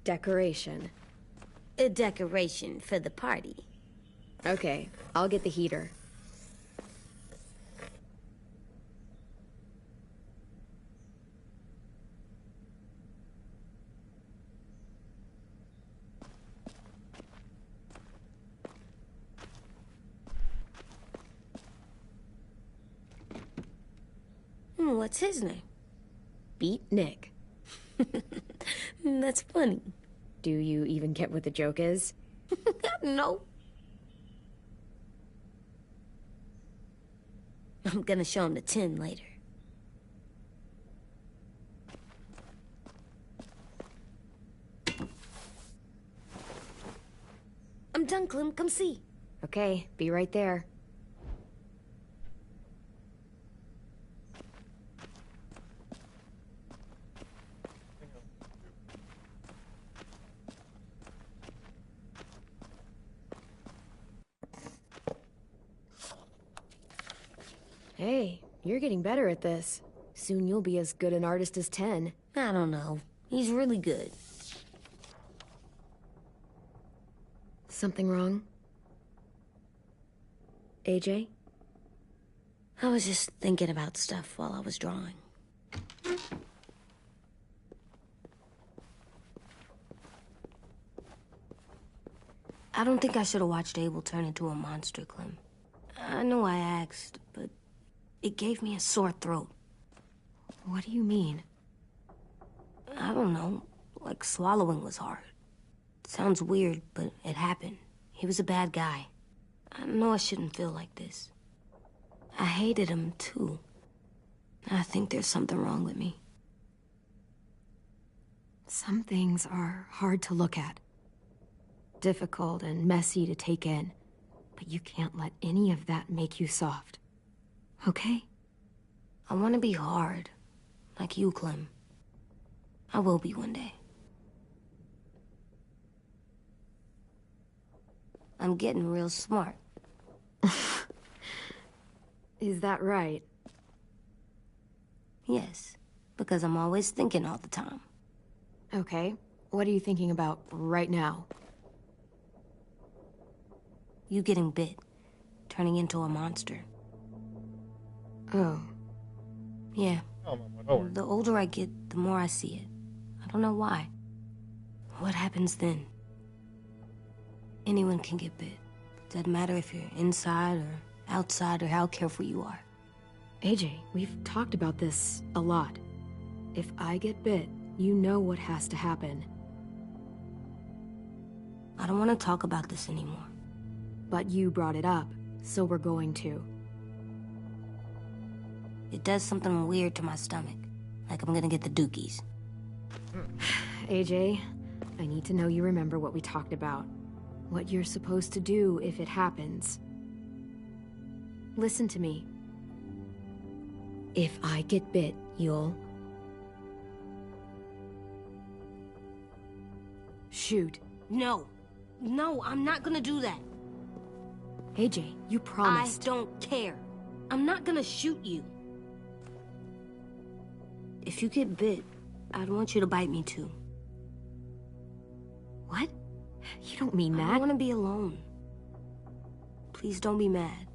Decoration. a decoration for the party. Okay, I'll get the heater. What's his name? Beat Nick. That's funny. Do you even get what the joke is? No. I'm gonna show him the tin later. I'm done, Clem. Come see. Okay, be right there. Hey, you're getting better at this. Soon you'll be as good an artist as 10. I don't know. He's really good. Something wrong? AJ? I was just thinking about stuff while I was drawing. I don't think I should have watched Abel turn into a monster, Clem. I know I asked, but it gave me a sore throat. What do you mean? I don't know. Like swallowing was hard. Sounds weird, but it happened. He was a bad guy. I know I shouldn't feel like this. I hated him, too. I think there's something wrong with me. Some things are hard to look at. Difficult and messy to take in. But you can't let any of that make you soft. Okay? I want to be hard. Like you, Clem. I will be one day. I'm getting real smart. Is that right? Yes, because I'm always thinking all the time. Okay. What are you thinking about right now? You getting bit. Turning into a monster. Oh. Yeah. Oh, Mama, don't worry. The older I get, the more I see it. I don't know why. What happens then? Anyone can get bit. Doesn't matter if you're inside or outside or how careful you are. AJ, we've talked about this a lot. If I get bit, you know what has to happen. I don't want to talk about this anymore. But you brought it up, so we're going to. It does something weird to my stomach. Like I'm gonna get the dookies. AJ, I need to know you remember what we talked about. What you're supposed to do if it happens. Listen to me. If I get bit, you'll... shoot. No. No, I'm not gonna do that. AJ, you promised. I don't care. I'm not gonna shoot you. If you get bit, I'd want you to bite me too. What? You don't mean that. I want to be alone. Please don't be mad.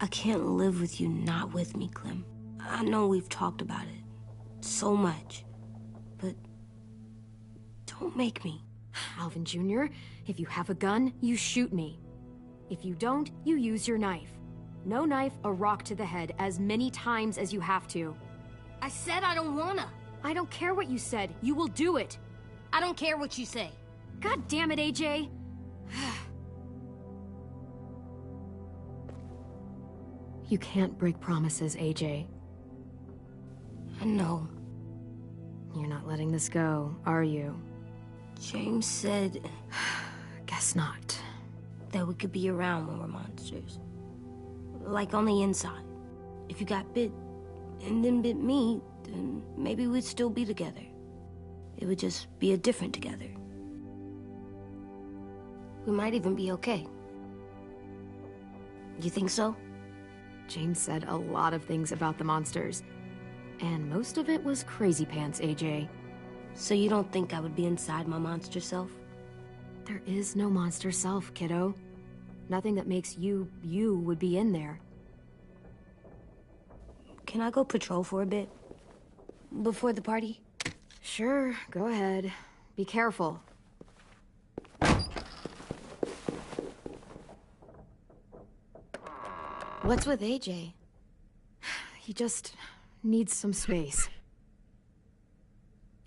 I can't live with you not with me, Clem. I know we've talked about it so much, but don't make me. Alvin Jr., if you have a gun, you shoot me. If you don't, you use your knife. No knife, a rock to the head as many times as you have to. I said I don't wanna. I don't care what you said. You will do it. I don't care what you say. God damn it, AJ. You can't break promises, AJ. I know. You're not letting this go, are you? James said... Guess not. That we could be around when we're monsters. Like on the inside. If you got bit, and then bit me, then maybe we'd still be together. It would just be a different together. We might even be okay. You think so? James said a lot of things about the monsters. And most of it was crazy pants, AJ. So you don't think I would be inside my monster self? There is no monster self, kiddo. Nothing that makes you would be in there. Can I go patrol for a bit? Before the party? Sure, go ahead. Be careful. What's with AJ? He just needs some space.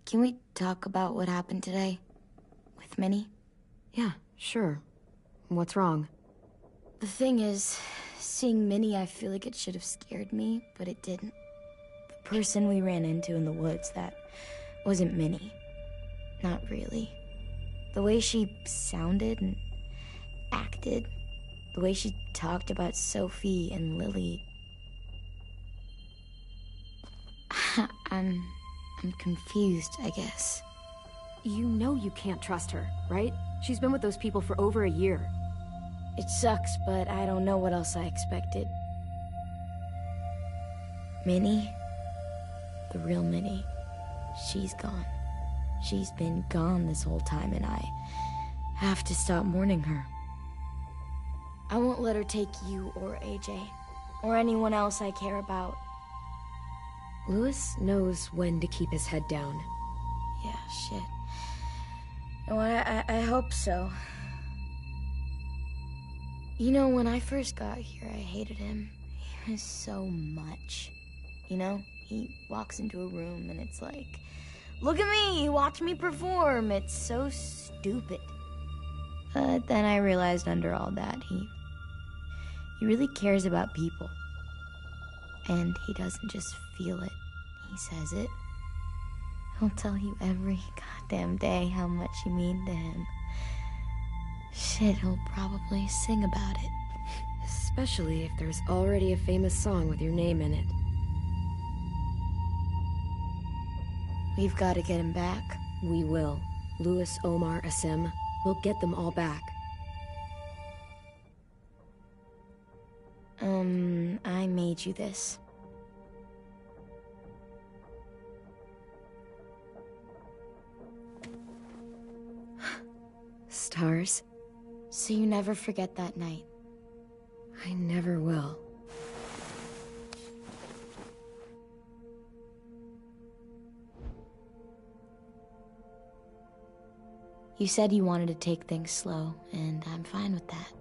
Can we talk about what happened today? With Minnie? Yeah, sure. What's wrong? The thing is, seeing Minnie, I feel like it should have scared me, but it didn't. The person we ran into in the woods, that wasn't Minnie. Not really. The way she sounded and acted, the way she talked about Sophie and Lily. I'm confused, I guess. You know you can't trust her, right? She's been with those people for over a year. It sucks, but I don't know what else I expected. Minnie, the real Minnie, she's gone. She's been gone this whole time, and I have to stop mourning her. I won't let her take you or AJ, or anyone else I care about. Louis knows when to keep his head down. Yeah, shit. Oh, I hope so. You know, when I first got here, I hated him. He was so much. You know, he walks into a room and it's like, look at me, watch me perform. It's so stupid. But then I realized under all that, he really cares about people. And he doesn't just feel it, he says it. He'll tell you every goddamn day how much you mean to him. Shit, he'll probably sing about it. Especially if there's already a famous song with your name in it. We've got to get him back. We will. Louis, Omar, Asim. We'll get them all back. I made you this. Stars? So you never forget that night. I never will. You said you wanted to take things slow, and I'm fine with that.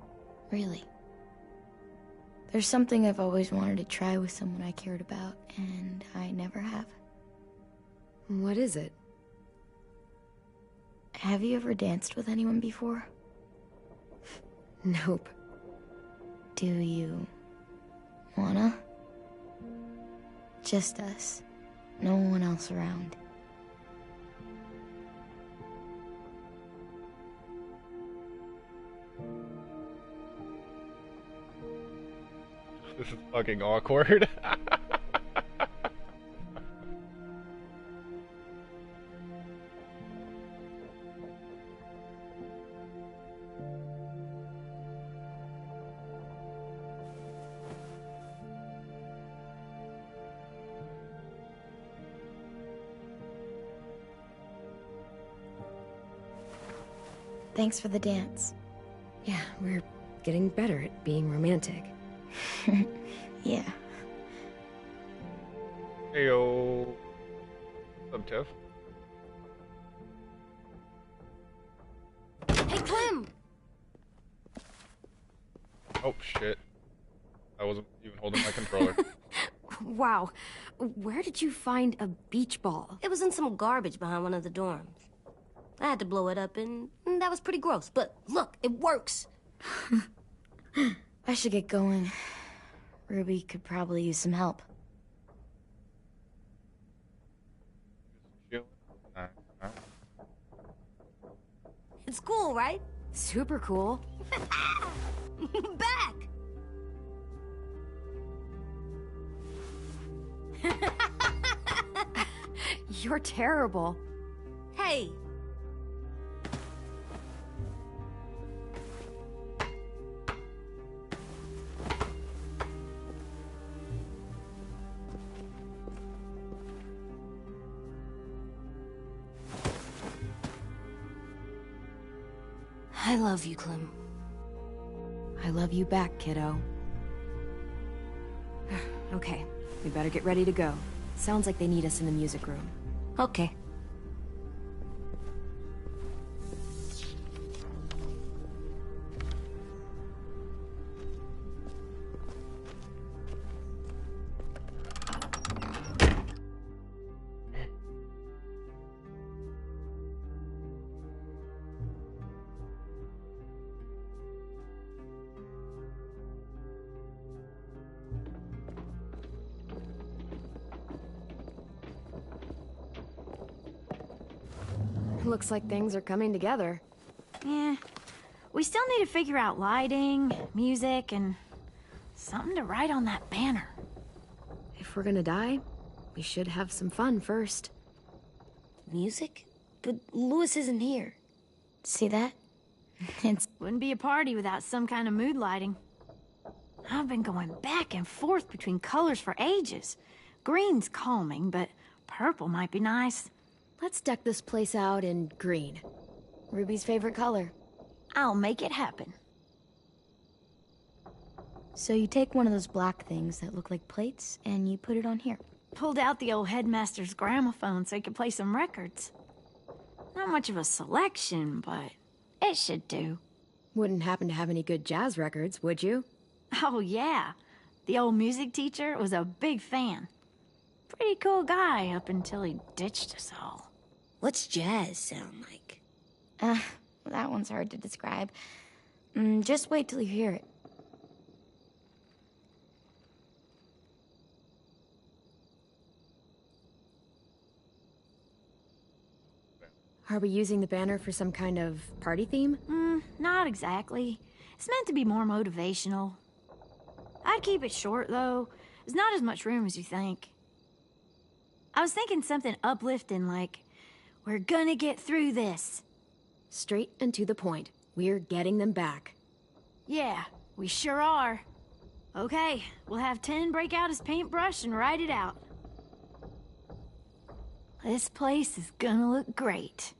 Really. There's something I've always wanted to try with someone I cared about, and I never have. What is it? Have you ever danced with anyone before? Nope. Do you wanna? Just us. No one else around. This is fucking awkward. Thanks for the dance. Yeah, we're getting better at being romantic. Yeah. Heyo. What's up, Tiff? Hey, Clem! Oh, shit. I wasn't even holding my controller. Wow. Where did you find a beach ball? It was in some garbage behind one of the dorms. I had to blow it up, and that was pretty gross. But look, it works. I should get going. Ruby could probably use some help. It's cool, right? Super cool. Back! You're terrible. Hey! I love you, Clem. I love you back, kiddo. Okay, we better get ready to go. Sounds like they need us in the music room. Okay. Looks like things are coming together. Yeah. We still need to figure out lighting, music, and something to write on that banner. If we're gonna die, we should have some fun first. Music? But Louis isn't here. See that? Wouldn't be a party without some kind of mood lighting. I've been going back and forth between colors for ages. Green's calming, but purple might be nice. Let's deck this place out in green. Ruby's favorite color. I'll make it happen. So you take one of those black things that look like plates, and you put it on here. Pulled out the old headmaster's gramophone so he could play some records. Not much of a selection, but it should do. Wouldn't happen to have any good jazz records, would you? Oh, yeah. The old music teacher was a big fan. Pretty cool guy up until he ditched us all. What's jazz sound like? That one's hard to describe. Just wait till you hear it. Are we using the banner for some kind of party theme? Not exactly. It's meant to be more motivational. I'd keep it short, though. There's not as much room as you think. I was thinking something uplifting like, we're gonna get through this. Straight and to the point. We're getting them back. Yeah, we sure are. Okay, we'll have 10 break out his paintbrush and write it out. This place is gonna look great.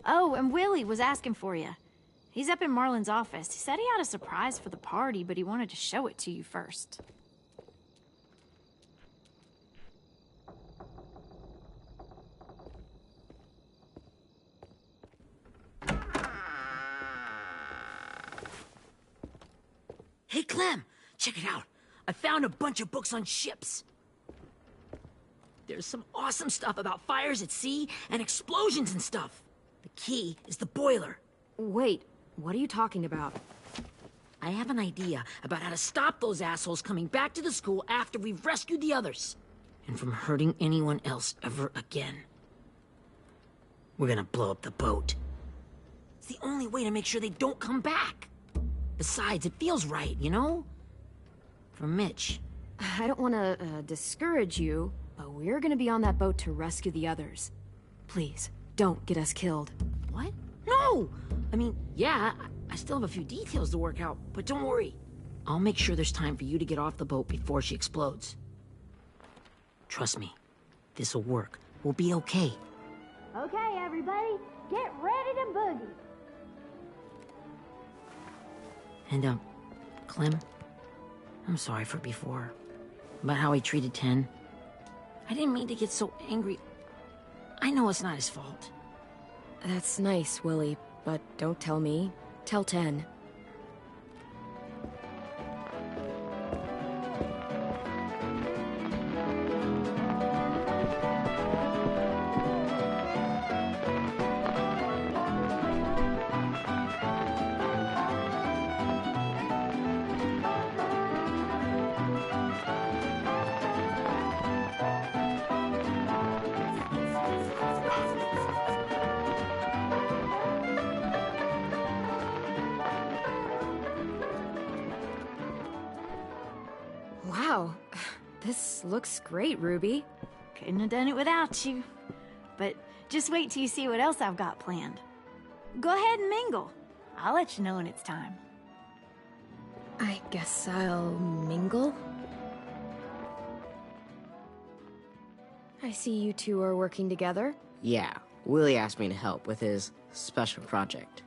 Oh, and Willie was asking for you. He's up in Marlin's office. He said he had a surprise for the party, but he wanted to show it to you first. Hey, Clem, check it out. I found a bunch of books on ships. There's some awesome stuff about fires at sea and explosions and stuff. The key is the boiler. Wait, what are you talking about? I have an idea about how to stop those assholes coming back to the school after we've rescued the others. And from hurting anyone else ever again. We're gonna blow up the boat. It's the only way to make sure they don't come back. Besides, it feels right, you know? For Mitch. I don't want to discourage you, but we're gonna be on that boat to rescue the others. Please, don't get us killed. What? No! I mean, yeah, I still have a few details to work out, but don't worry. I'll make sure there's time for you to get off the boat before she explodes. Trust me, this'll work. We'll be okay. Okay, everybody, get ready to boogie. And, Clem, I'm sorry for before. About how he treated Ten. I didn't mean to get so angry. I know it's not his fault. That's nice, Willie, but don't tell me. Tell 10. Wow, this looks great, Ruby. Couldn't have done it without you. But just wait till you see what else I've got planned. Go ahead and mingle. I'll let you know when it's time. I guess I'll mingle? I see you two are working together. Yeah, Willie asked me to help with his special project.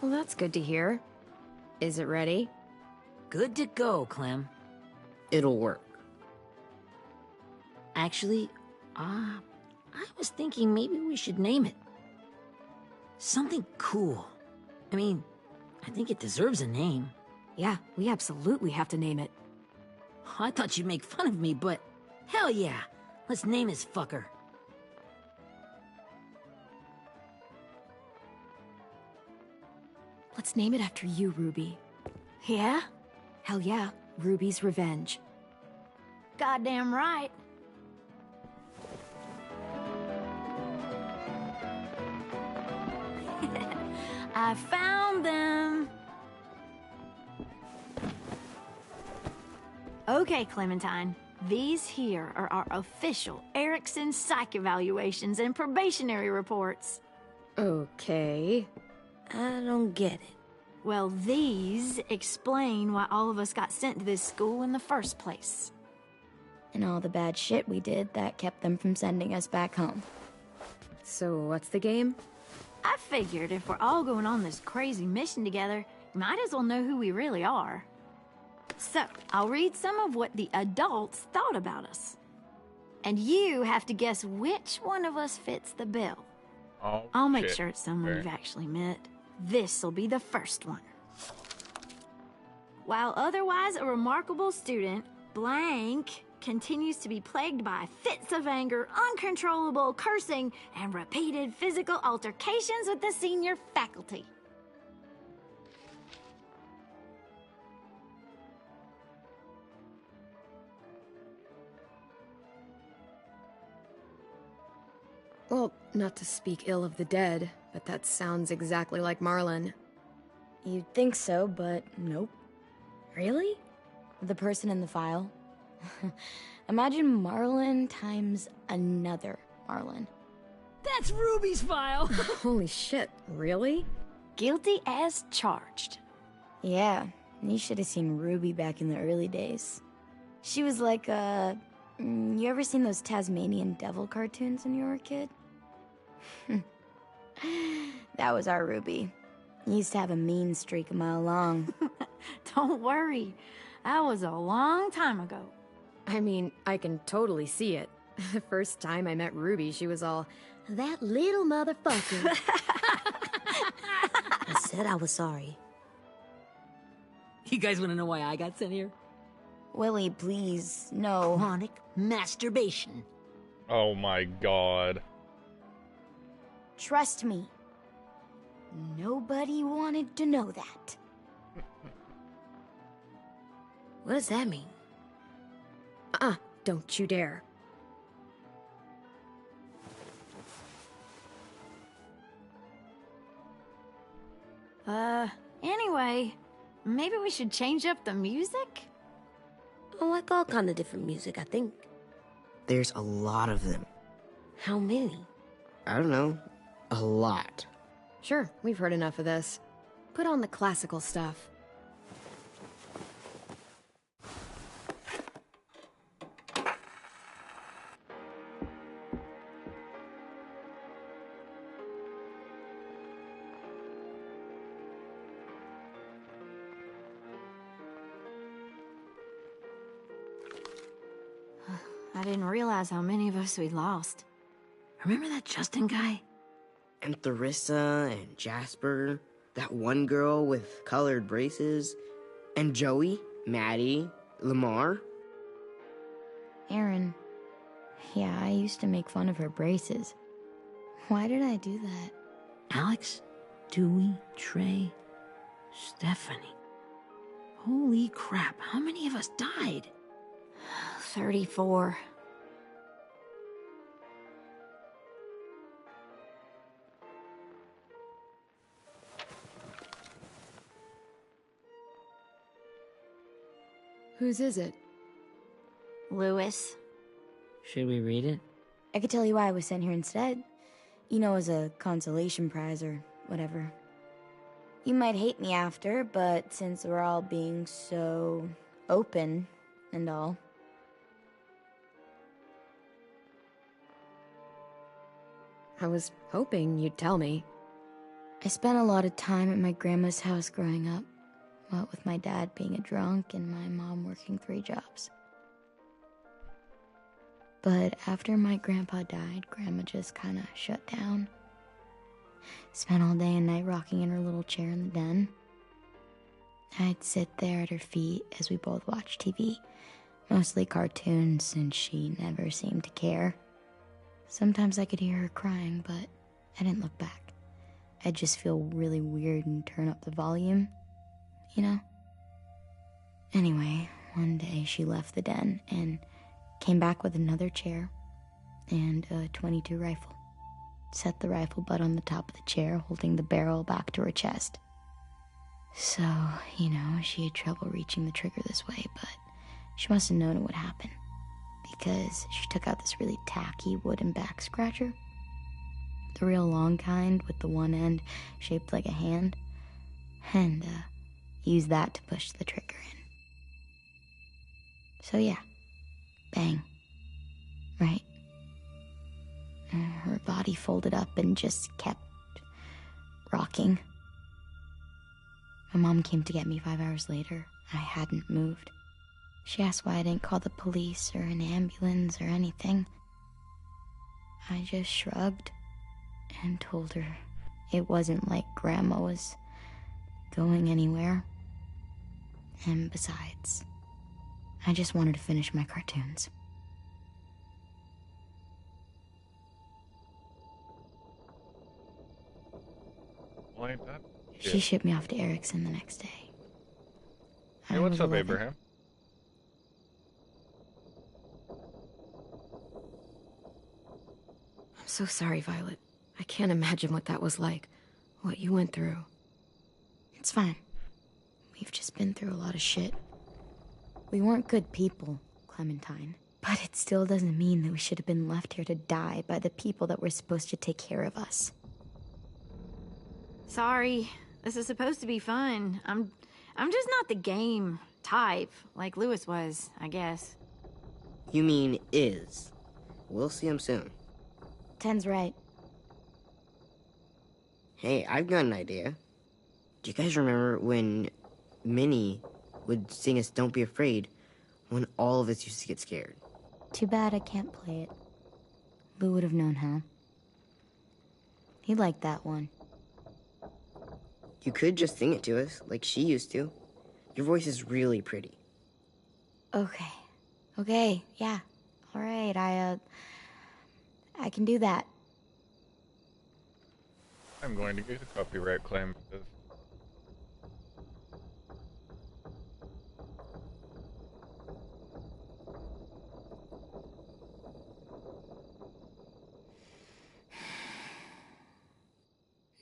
Well, that's good to hear. Is it ready? Good to go, Clem. It'll work. Actually, I was thinking maybe we should name it. Something cool. I mean, I think it deserves a name. Yeah, we absolutely have to name it. I thought you'd make fun of me, but hell yeah. Let's name this fucker. Let's name it after you, Ruby. Yeah? Hell yeah, Ruby's Revenge. Goddamn right. I found them. Okay, Clementine. These here are our official Erickson psych evaluations and probationary reports. Okay. I don't get it. Well, these explain why all of us got sent to this school in the first place. And all the bad shit we did that kept them from sending us back home. So what's the game? I figured if we're all going on this crazy mission together, you might as well know who we really are. So, I'll read some of what the adults thought about us. And you have to guess which one of us fits the bill. Oh, I'll make shit. sure it's someone Okay. we've actually met. This'll be the first one. While otherwise a remarkable student, blank continues to be plagued by fits of anger, uncontrollable cursing, and repeated physical altercations with the senior faculty. Well, not to speak ill of the dead, but that sounds exactly like Marlon. You'd think so, but nope. Really? The person in the file. Imagine Marlon times another Marlon. That's Ruby's file. Holy shit, really? Guilty as charged. Yeah, you should have seen Ruby back in the early days. She was like, you ever seen those Tasmanian devil cartoons when you were a kid? That was our Ruby. Used to have a mean streak a mile long. Don't worry, that was a long time ago. I mean, I can totally see it. The first time I met Ruby, she was all, that little motherfucker. I said I was sorry. You You guys want to know why I got sent here? Willie, please, no. Chronic masturbation. Oh my god. Trust me. Nobody wanted to know that. What does that mean? Don't you dare. Anyway, maybe we should change up the music? I like all kind of different music, I think. There's a lot of them. How many? I don't know. A lot. Sure, we've heard enough of this. Put on the classical stuff. I didn't realize how many of us we lost. Remember that Justin guy? And Theresa and Jasper. That one girl with colored braces. And Joey, Maddie, Lamar. Aaron. Yeah, I used to make fun of her braces. Why did I do that? Alex, Dewey, Trey, Stephanie. Holy crap, how many of us died? 34. Whose is it? Louis. Should we read it? I could tell you why I was sent here instead. You know, as a consolation prize or whatever. You might hate me after, but since we're all being so open and all. I was hoping you'd tell me. I spent a lot of time at my grandma's house growing up. What with my dad being a drunk and my mom working 3 jobs. But after my grandpa died, Grandma just kinda shut down. Spent all day and night rocking in her little chair in the den. I'd sit there at her feet as we both watched TV. Mostly cartoons, since she never seemed to care. Sometimes I could hear her crying, but I didn't look back. I'd just feel really weird and turn up the volume. You know? Anyway, one day she left the den and came back with another chair and a .22 rifle. Set the rifle butt on the top of the chair, holding the barrel back to her chest. So, you know, she had trouble reaching the trigger this way, but she must have known it would happen. Because she took out this really tacky wooden back scratcher. The real long kind with the one end shaped like a hand. And, used that to push the trigger in. So yeah, bang. Right. Her body folded up and just kept rocking. My mom came to get me 5 hours later. I hadn't moved. She asked why I didn't call the police or an ambulance or anything. I just shrugged and told her it wasn't like Grandma was going anywhere. And besides, I just wanted to finish my cartoons. Why ain't that? She shipped me off to Erickson the next day. Hey, what's up, Abraham? I'm so sorry, Violet. I can't imagine what that was like. What you went through. It's fine. We've just been through a lot of shit. We weren't good people, Clementine. But it still doesn't mean that we should have been left here to die by the people that were supposed to take care of us. Sorry. This is supposed to be fun. I'm just not the game type, like Louis was, I guess. You mean is. We'll see him soon. Ten's right. Hey, I've got an idea. Do you guys remember when Minnie would sing us Don't Be Afraid when all of us used to get scared? Too bad I can't play it. Lou would have known how. He liked that one. You could just sing it to us, like she used to. Your voice is really pretty. Okay. Okay, yeah. All right, I can do that. I'm going to get a copyright claim for this.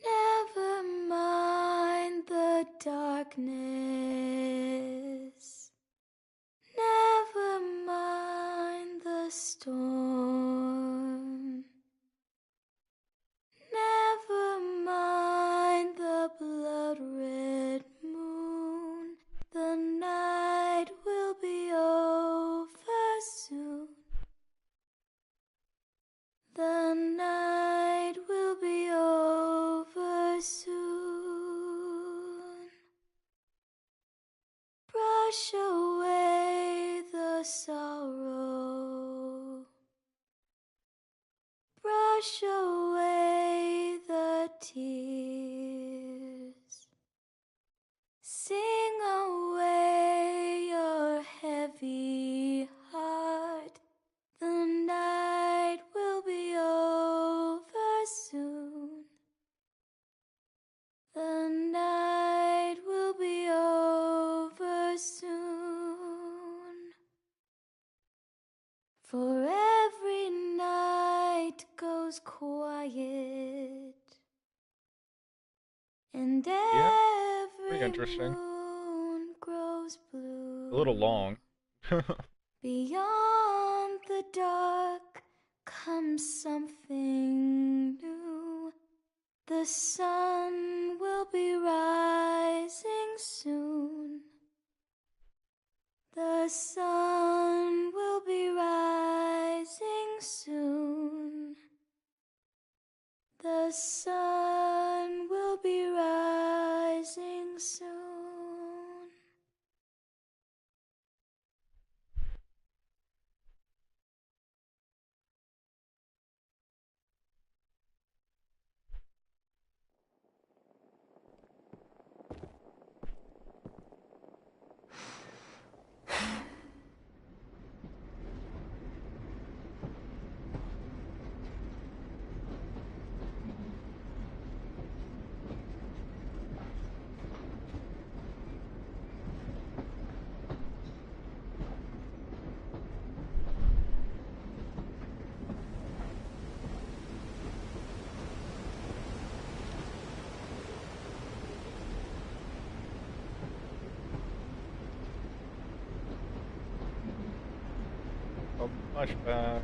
Never mind the darkness. Never mind the storm. Never mind the blood-red moon. The night will be over soon. The night will be over soon. Brush away the sorrow. Brush away the tears. Sing away your heavy heart. The night will be over soon. The night will be over soon. For every night goes quiet, and every interesting. moon grows blue. A little long. Beyond the dark comes something new. The sun will be rising soon. The sun will be rising soon. The sun will be rising soon. Oh, flashback.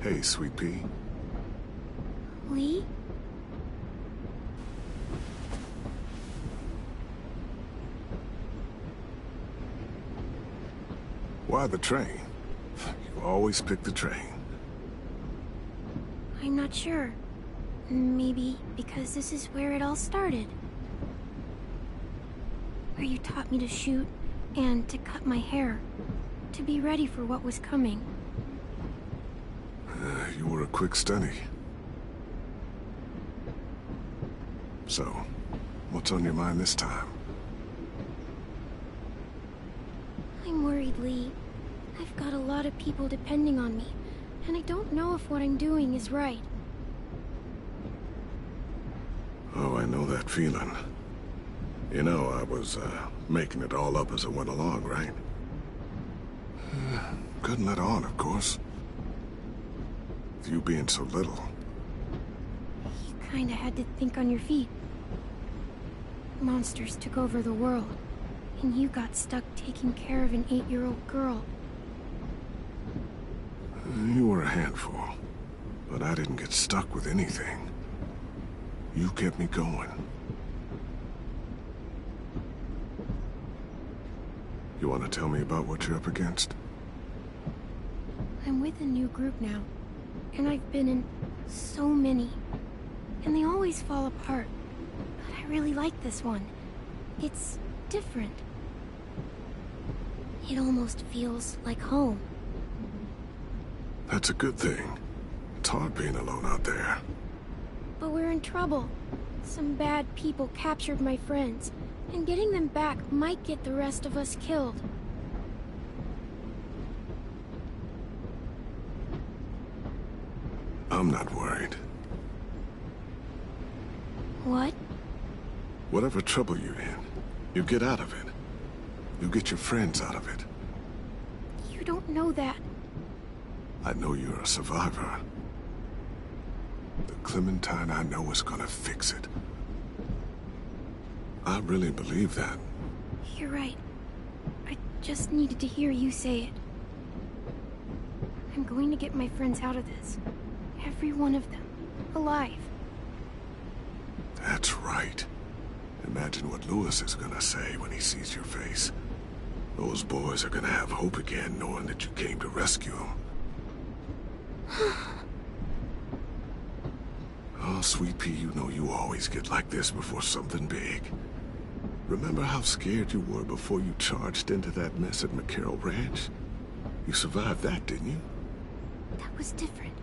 Hey, Sweet Pea. Lee? Why the train? You always pick the train. I'm not sure. Maybe because this is where it all started. Where you taught me to shoot and to cut my hair. To be ready for what was coming. You were a quick study. So, what's on your mind this time? I'm worried, Lee. I've got a lot of people depending on me, and I don't know if what I'm doing is right. Oh, I know that feeling. You know, I was, making it all up as I went along, right? Couldn't let on, of course. With you being so little. You kinda had to think on your feet. Monsters took over the world, and you got stuck taking care of an 8-year-old girl. You were a handful, but I didn't get stuck with anything. You kept me going. You want to tell me about what you're up against? I'm with a new group now, and I've been in so many, and they always fall apart. But I really like this one. It's different. It almost feels like home. That's a good thing. It's hard being alone out there. But we're in trouble. Some bad people captured my friends, and getting them back might get the rest of us killed. I'm not worried. What? Whatever trouble you're in, you get out of it. You get your friends out of it. You don't know that. I know you're a survivor. The Clementine I know is gonna fix it. I really believe that. You're right. I just needed to hear you say it. I'm going to get my friends out of this. Every one of them. Alive. That's right. Imagine what Louis is gonna say when he sees your face. Those boys are gonna have hope again, knowing that you came to rescue them. Oh, Sweet Pea, you know you always get like this before something big. Remember how scared you were before you charged into that mess at McCarroll Ranch? You survived that, didn't you? That was different.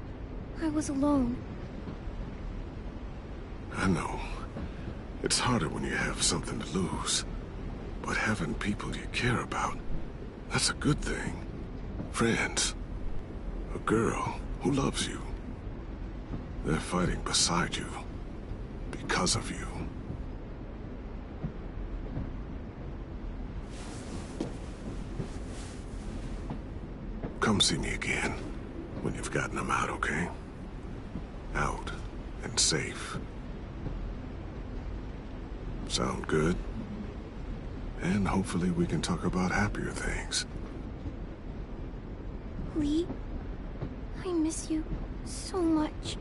I was alone. I know. It's harder when you have something to lose. But having people you care about, that's a good thing. Friends. A girl who loves you. They're fighting beside you. Because of you. Come see me again. When you've gotten them out, okay? Out and safe. Sound good? And hopefully we can talk about happier things. Lee, I miss you so much.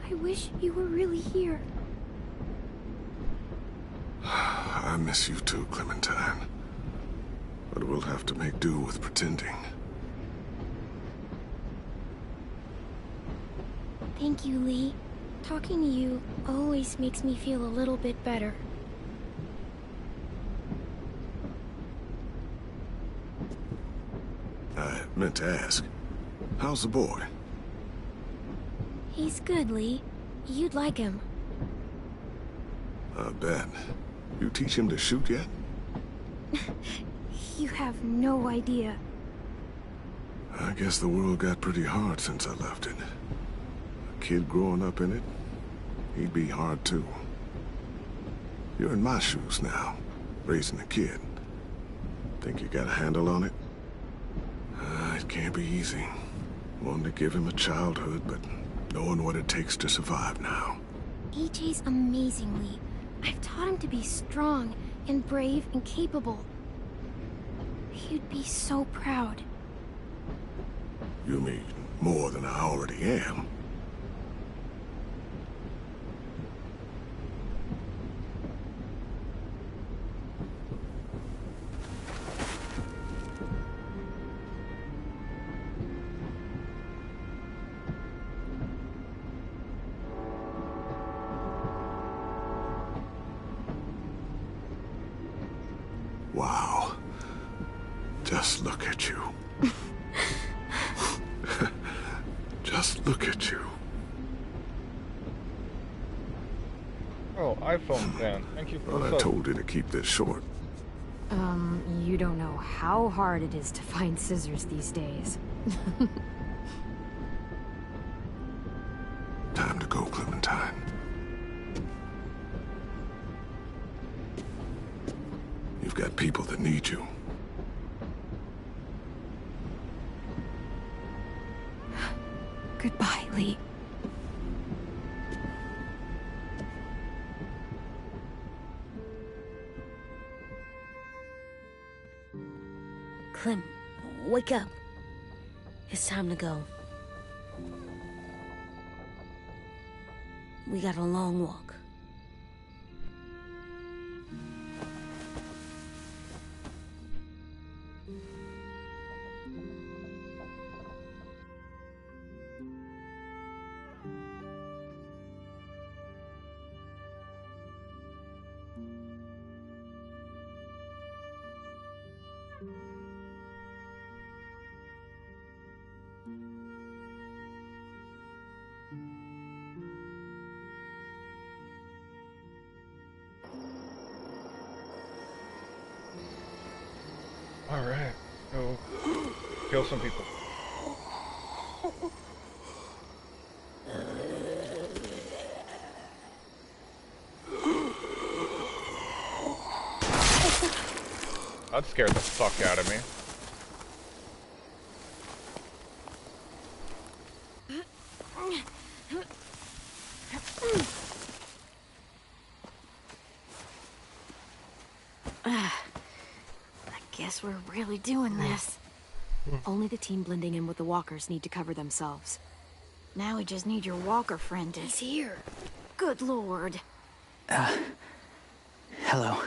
I wish you were really here. I miss you too, Clementine. But we'll have to make do with pretending. Thank you, Lee. Talking to you always makes me feel a little bit better. I meant to ask, how's the boy? He's good, Lee. You'd like him. I bet. You teach him to shoot yet? You have no idea. I guess the world got pretty hard since I left it. A kid growing up in it, he'd be hard too. You're in my shoes now, raising a kid. Think you got a handle on it? It can't be easy. Wanting to give him a childhood, but knowing what it takes to survive now. AJ's amazing, Lee. I've taught him to be strong and brave and capable. He'd be so proud. You mean more than I already am? Wow. Just look at you. Just look at you. Oh, iPhone Dan. Thank you for Well, the I sub. told you to keep this short. You don't know how hard it is to find scissors these days. Time to go, Clementine. You've got people that need you. Goodbye, Lee. Clem, wake up. It's time to go. We got a long walk. kill some people. That scared the fuck out of me. I guess we're really doing this. Only the team blending in with the walkers need to cover themselves. Now we just need your walker friend to... He's here. Good lord. Hello.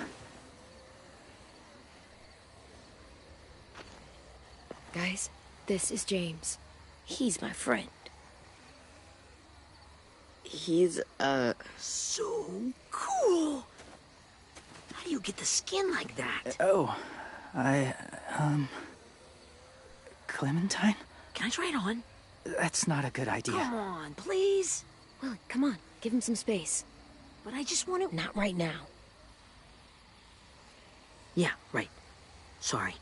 Guys, this is James. He's my friend. He's, So cool! How do you get the skin like that? Clementine? Can I try it on? That's not a good idea. Come on, please. Willie, come on. Give him some space. But I just want to... Not right now. Yeah, right. Sorry.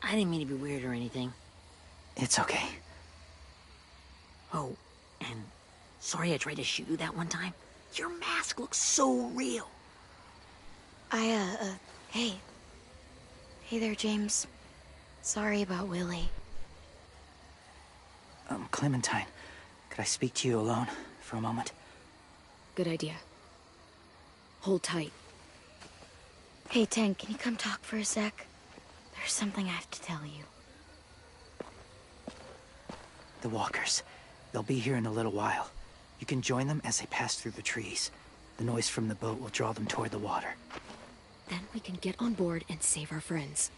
I didn't mean to be weird or anything. It's okay. Oh, and sorry I tried to shoot you that one time. Your mask looks so real. Hey. Hey there, James. Sorry about Willie. Clementine, could I speak to you alone for a moment? Good idea. Hold tight. Hey, Tank, can you come talk for a sec? There's something I have to tell you. The walkers. They'll be here in a little while. You can join them as they pass through the trees. The noise from the boat will draw them toward the water. Then we can get on board and save our friends.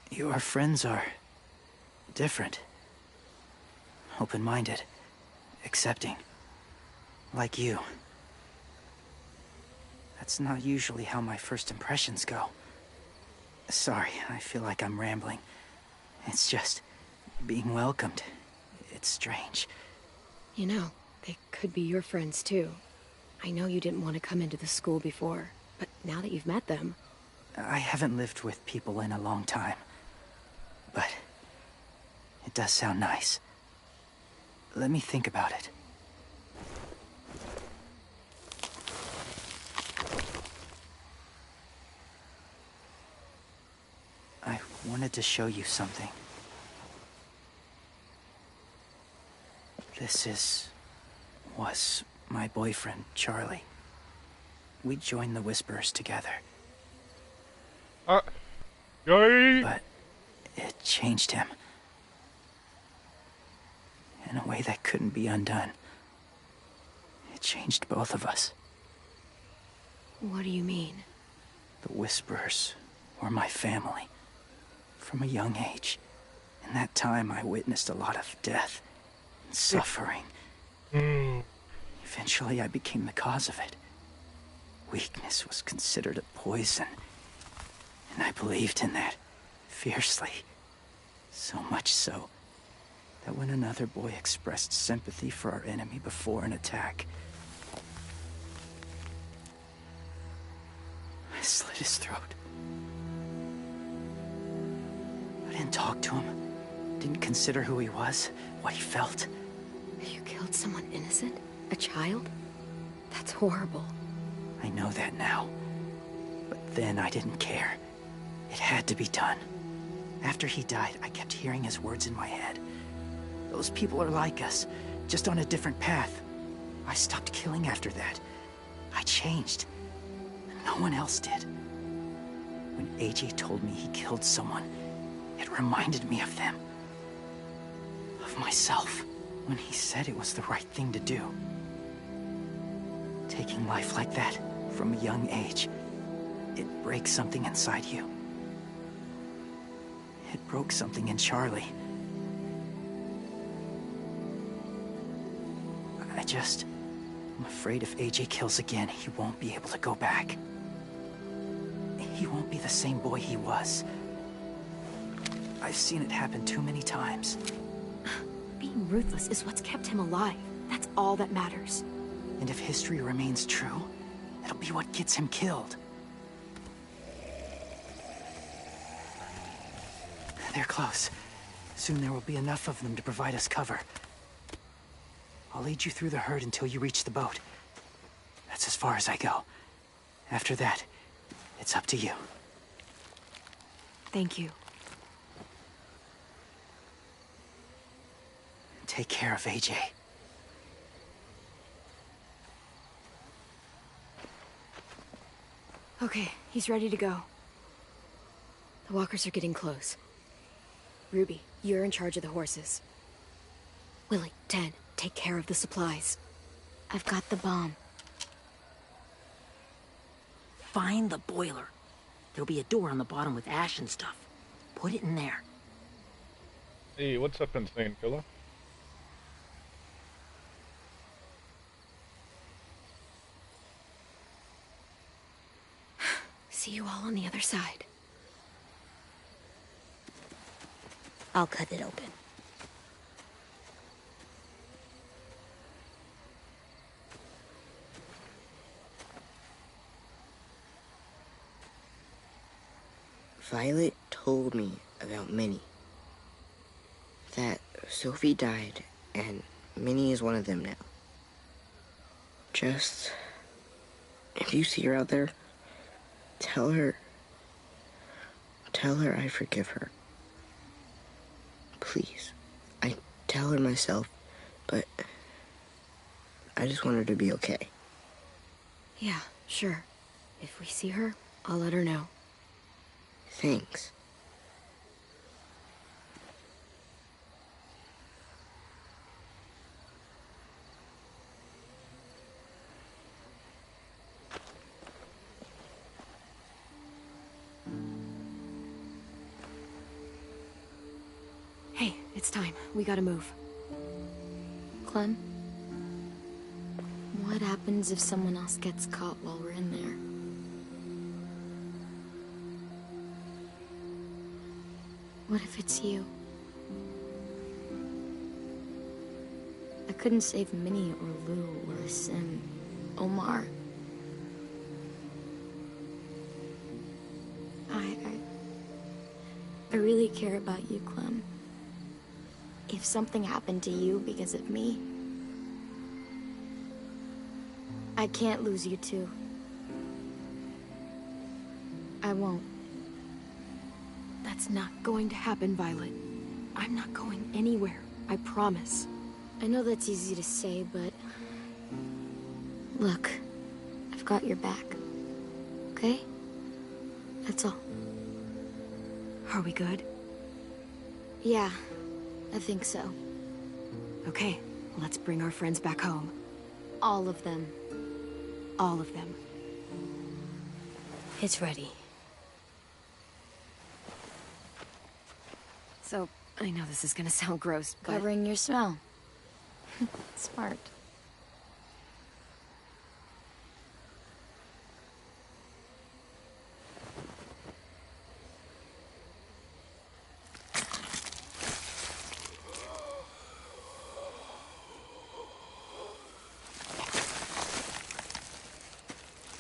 Your friends are... different. Open-minded. Accepting. Like you. That's not usually how my first impressions go. Sorry, I feel like I'm rambling. It's just... being welcomed. It's strange. You know, they could be your friends too. I know you didn't want to come into the school before, but now that you've met them... I haven't lived with people in a long time. But... it does sound nice. Let me think about it. I wanted to show you something. This was my boyfriend, Charlie. We joined the Whisperers together. Yay! But it changed him. In a way that couldn't be undone. It changed both of us. What do you mean? The Whisperers were my family. From a young age. In that time, I witnessed a lot of death and suffering. Eventually, I became the cause of it. Weakness was considered a poison. And I believed in that, fiercely. So much so, that when another boy expressed sympathy for our enemy before an attack, I slit his throat. I didn't talk to him. Didn't consider who he was, what he felt. You killed someone innocent? A child? That's horrible. I know that now. But then I didn't care. It had to be done. After he died, I kept hearing his words in my head. Those people are like us, just on a different path. I stopped killing after that. I changed. And no one else did. When AJ told me he killed someone, it reminded me of them. Of myself. When he said it was the right thing to do. Taking life like that, from a young age, it breaks something inside you. It broke something in Charlie. I'm afraid if AJ kills again, he won't be able to go back. He won't be the same boy he was. I've seen it happen too many times. Being ruthless is what's kept him alive. That's all that matters. And if history remains true, It'll be what gets him killed. They're close. Soon there will be enough of them to provide us cover. I'll lead you through the herd until you reach the boat. That's as far as I go. After that, it's up to you. Thank you. Take care of AJ. Okay, he's ready to go. The walkers are getting close. Ruby, you're in charge of the horses. Willie, Ted, take care of the supplies. I've got the bomb. Find the boiler. There'll be a door on the bottom with ash and stuff. Put it in there. Hey, what's up, Insane Killer? See you all on the other side. I'll cut it open. Violet told me about Minnie. That Sophie died, and Minnie is one of them now. Just... if you see her out there, tell her I forgive her. Please. I tell her myself, but I just want her to be okay. Yeah, sure. If we see her, I'll let her know. Thanks. Hey, it's time. We gotta move. Clem? What happens if someone else gets caught while we're in there? What if it's you? I couldn't save Minnie or Lou or Sim, Omar. I really care about you, Clem. If something happened to you because of me, I can't lose you too. I won't. That's not going to happen, Violet. I'm not going anywhere, I promise. I know that's easy to say, but... look, I've got your back. Okay? That's all. Are we good? Yeah, I think so. Okay, let's bring our friends back home. All of them. All of them. It's ready. So, I know this is gonna sound gross, but... Covering your smell. Smart.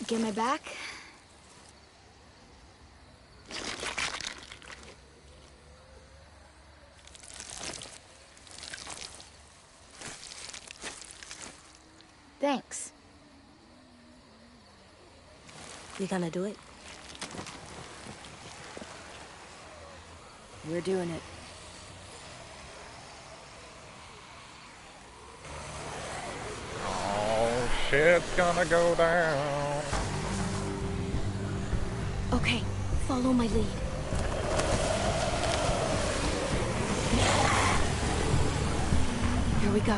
Get my back? Thanks. You gonna do it? We're doing it. Oh, shit's gonna go down. Okay, follow my lead. Here we go.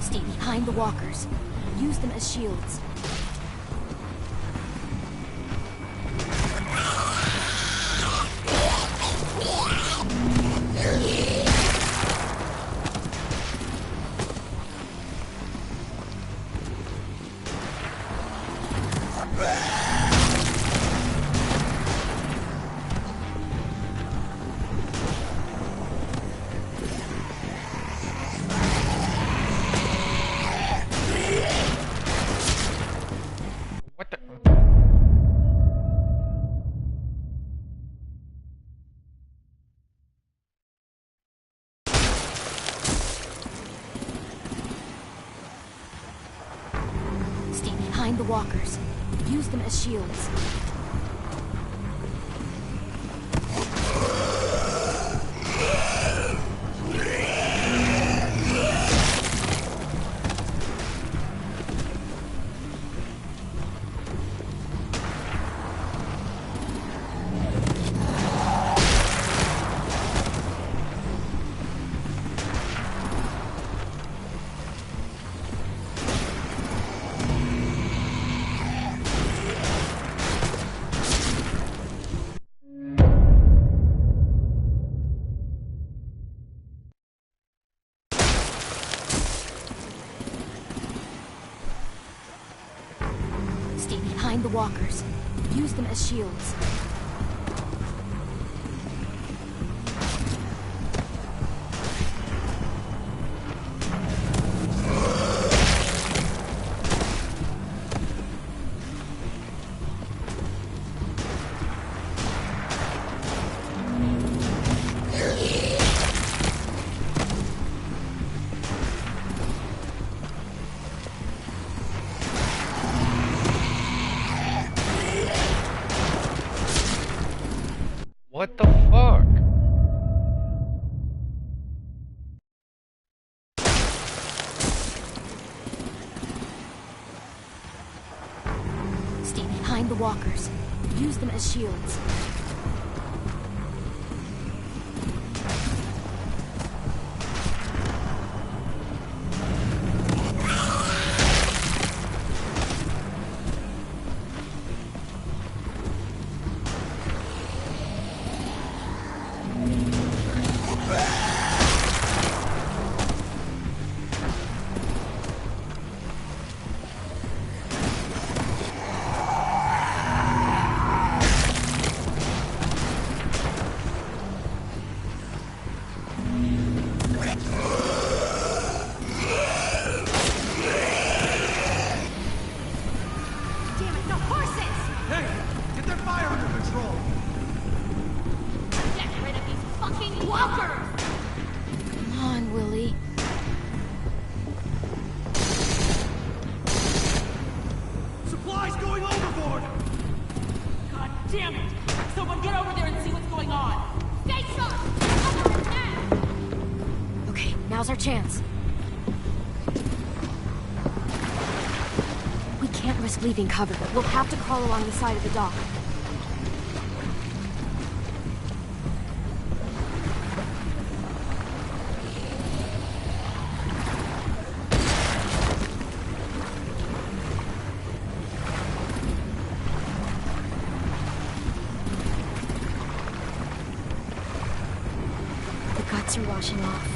Stay behind the walkers. Use them as shields. behind the walkers. Use them as shields. Stay behind the walkers. Use them as shields. What the fuck? Stay behind the walkers. Use them as shields. Now's our chance. We can't risk leaving cover. We'll have to crawl along the side of the dock. The guts are washing off.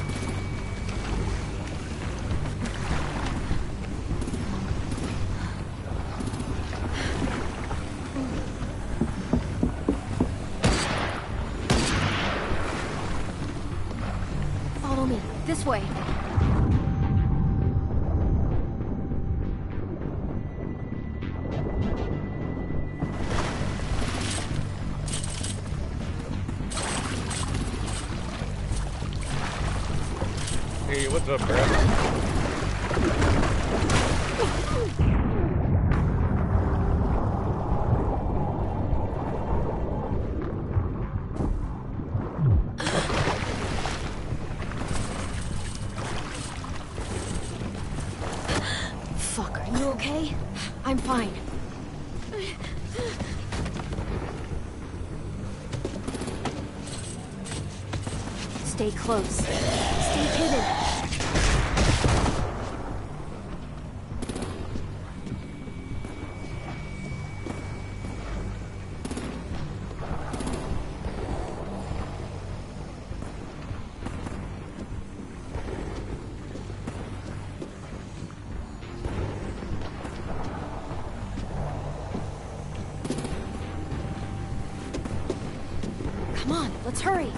This way. Hey, what's up, bro? Okay? I'm fine. Stay close. Stay hidden. Come on, let's hurry.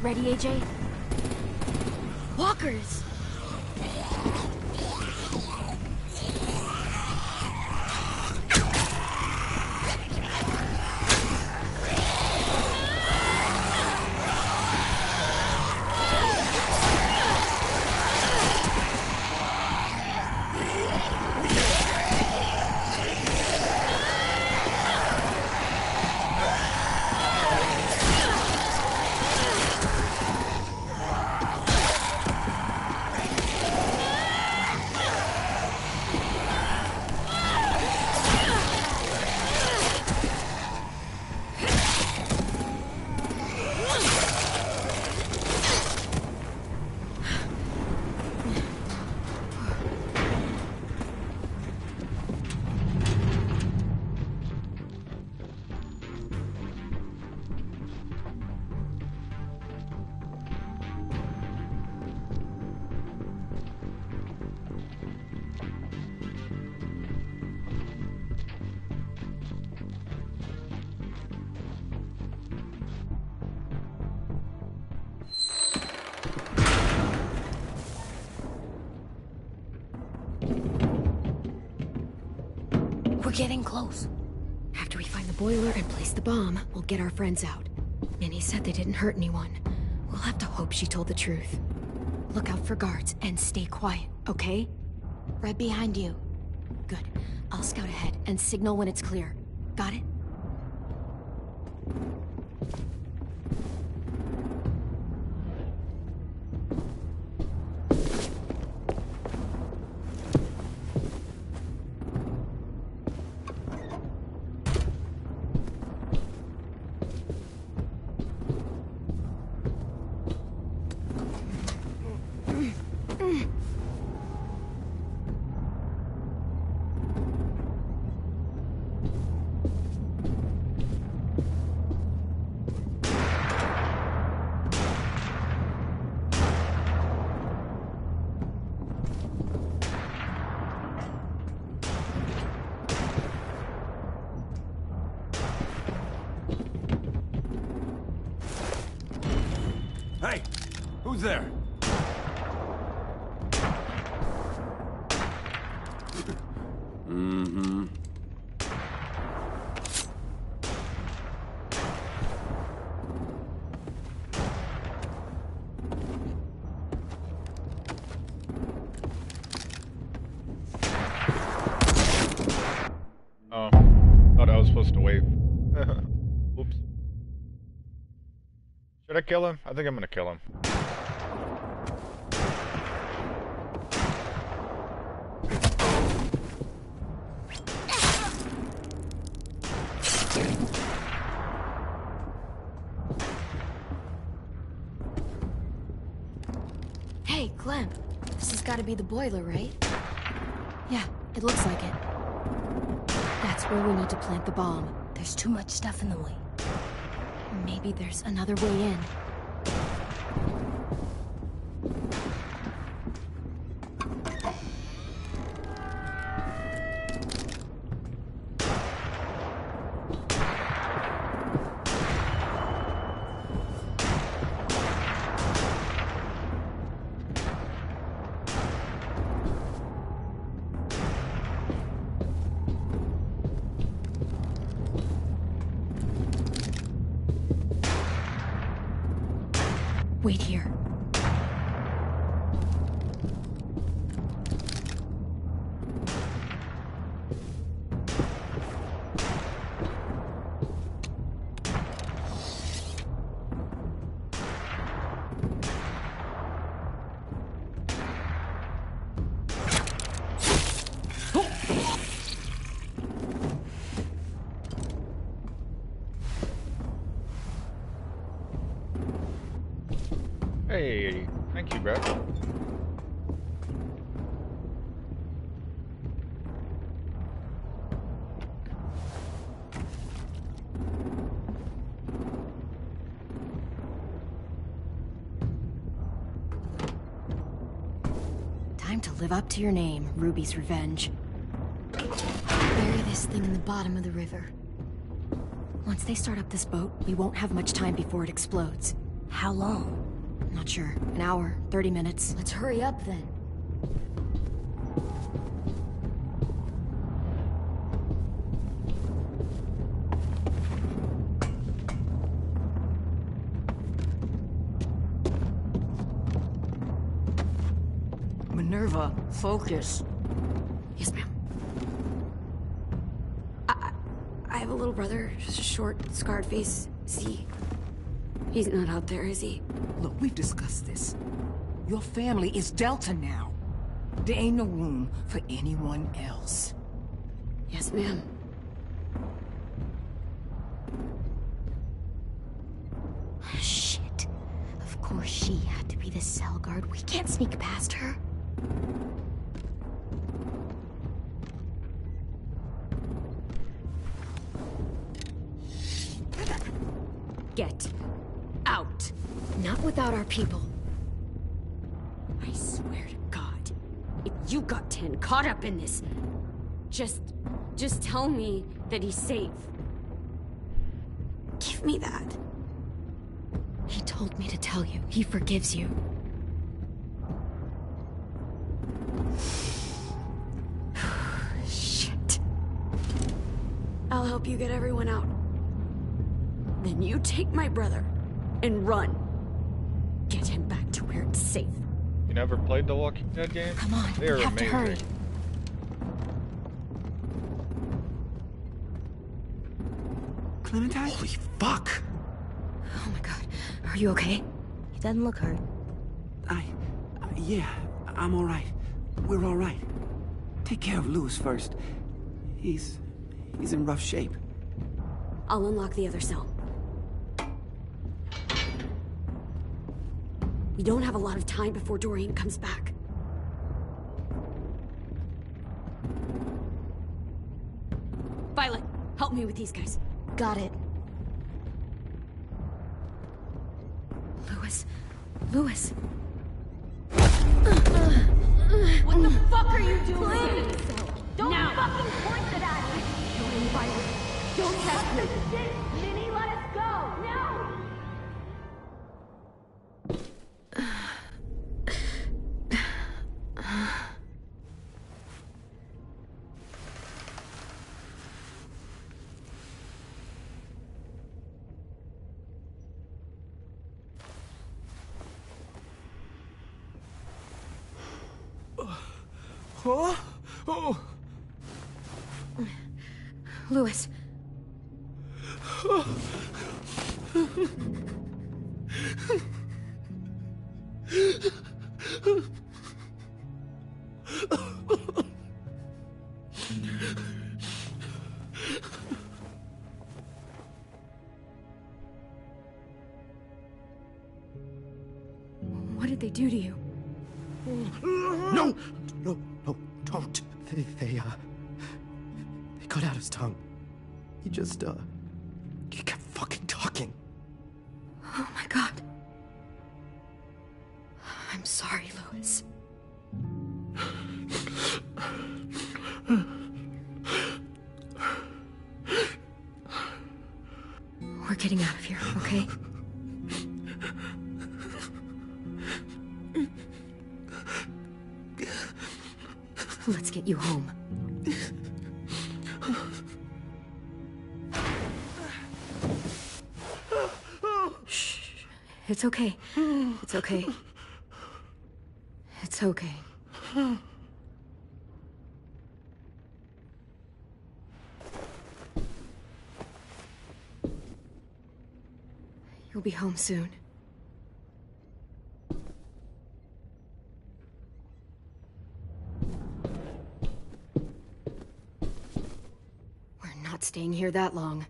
Ready, AJ? Walkers! We're getting close. After we find the boiler and place the bomb, we'll get our friends out. Minnie said they didn't hurt anyone. We'll have to hope she told the truth. Look out for guards and stay quiet, okay? Right behind you. Good. I'll scout ahead and signal when it's clear. Got it? Hey, who's there? Mm-hmm. Oh, thought I was supposed to wait. Oops. Should I kill him? I think I'm gonna kill him. Hey, Clem. This has got to be the boiler, right? Yeah, it looks like it. That's where we need to plant the bomb. There's too much stuff in the way. Maybe there's another way in. Wait here. Hey, thank you, bro. Time to live up to your name, Ruby's Revenge. Bury this thing in the bottom of the river. Once they start up this boat, we won't have much time before it explodes. How long? Not sure. An hour, 30 minutes. Let's hurry up then. Minerva, focus. Yes, ma'am. I have a little brother, short, scarred face. He's not out there, is he? Look, we've discussed this. Your family is Delta now. There ain't no room for anyone else. Yes, ma'am. Shit. Of course she had to be the cell guard. We can't sneak past her. Get out. Not without our people. I swear to God, if you got 10 caught up in this, just tell me that he's safe. Give me that. He told me to tell you. He forgives you. Shit. I'll help you get everyone out. Then you take my brother and run. Get him back to where it's safe. You never played the Walking Dead games? Come on, they are we have to amazing. hurry. Clementine? Holy fuck! Oh my god. Are you okay? He doesn't look hurt. Yeah, I'm all right. We're all right. Take care of Louis first. He's in rough shape. I'll unlock the other cell. We don't have a lot of time before Dorian comes back. Violet, help me with these guys. Got it. Louis. What the fuck are you doing? Don't fucking point it at me! Don't test me. Minnie, let us go! No! Oh! Louis. What did they do to you? No, don't. They cut out his tongue. He kept fucking talking. Oh my god. I'm sorry, Louis. We're getting out of here, okay? Let's get you home. Shh. It's okay. It's okay. It's okay. You'll be home soon. We're not staying here that long.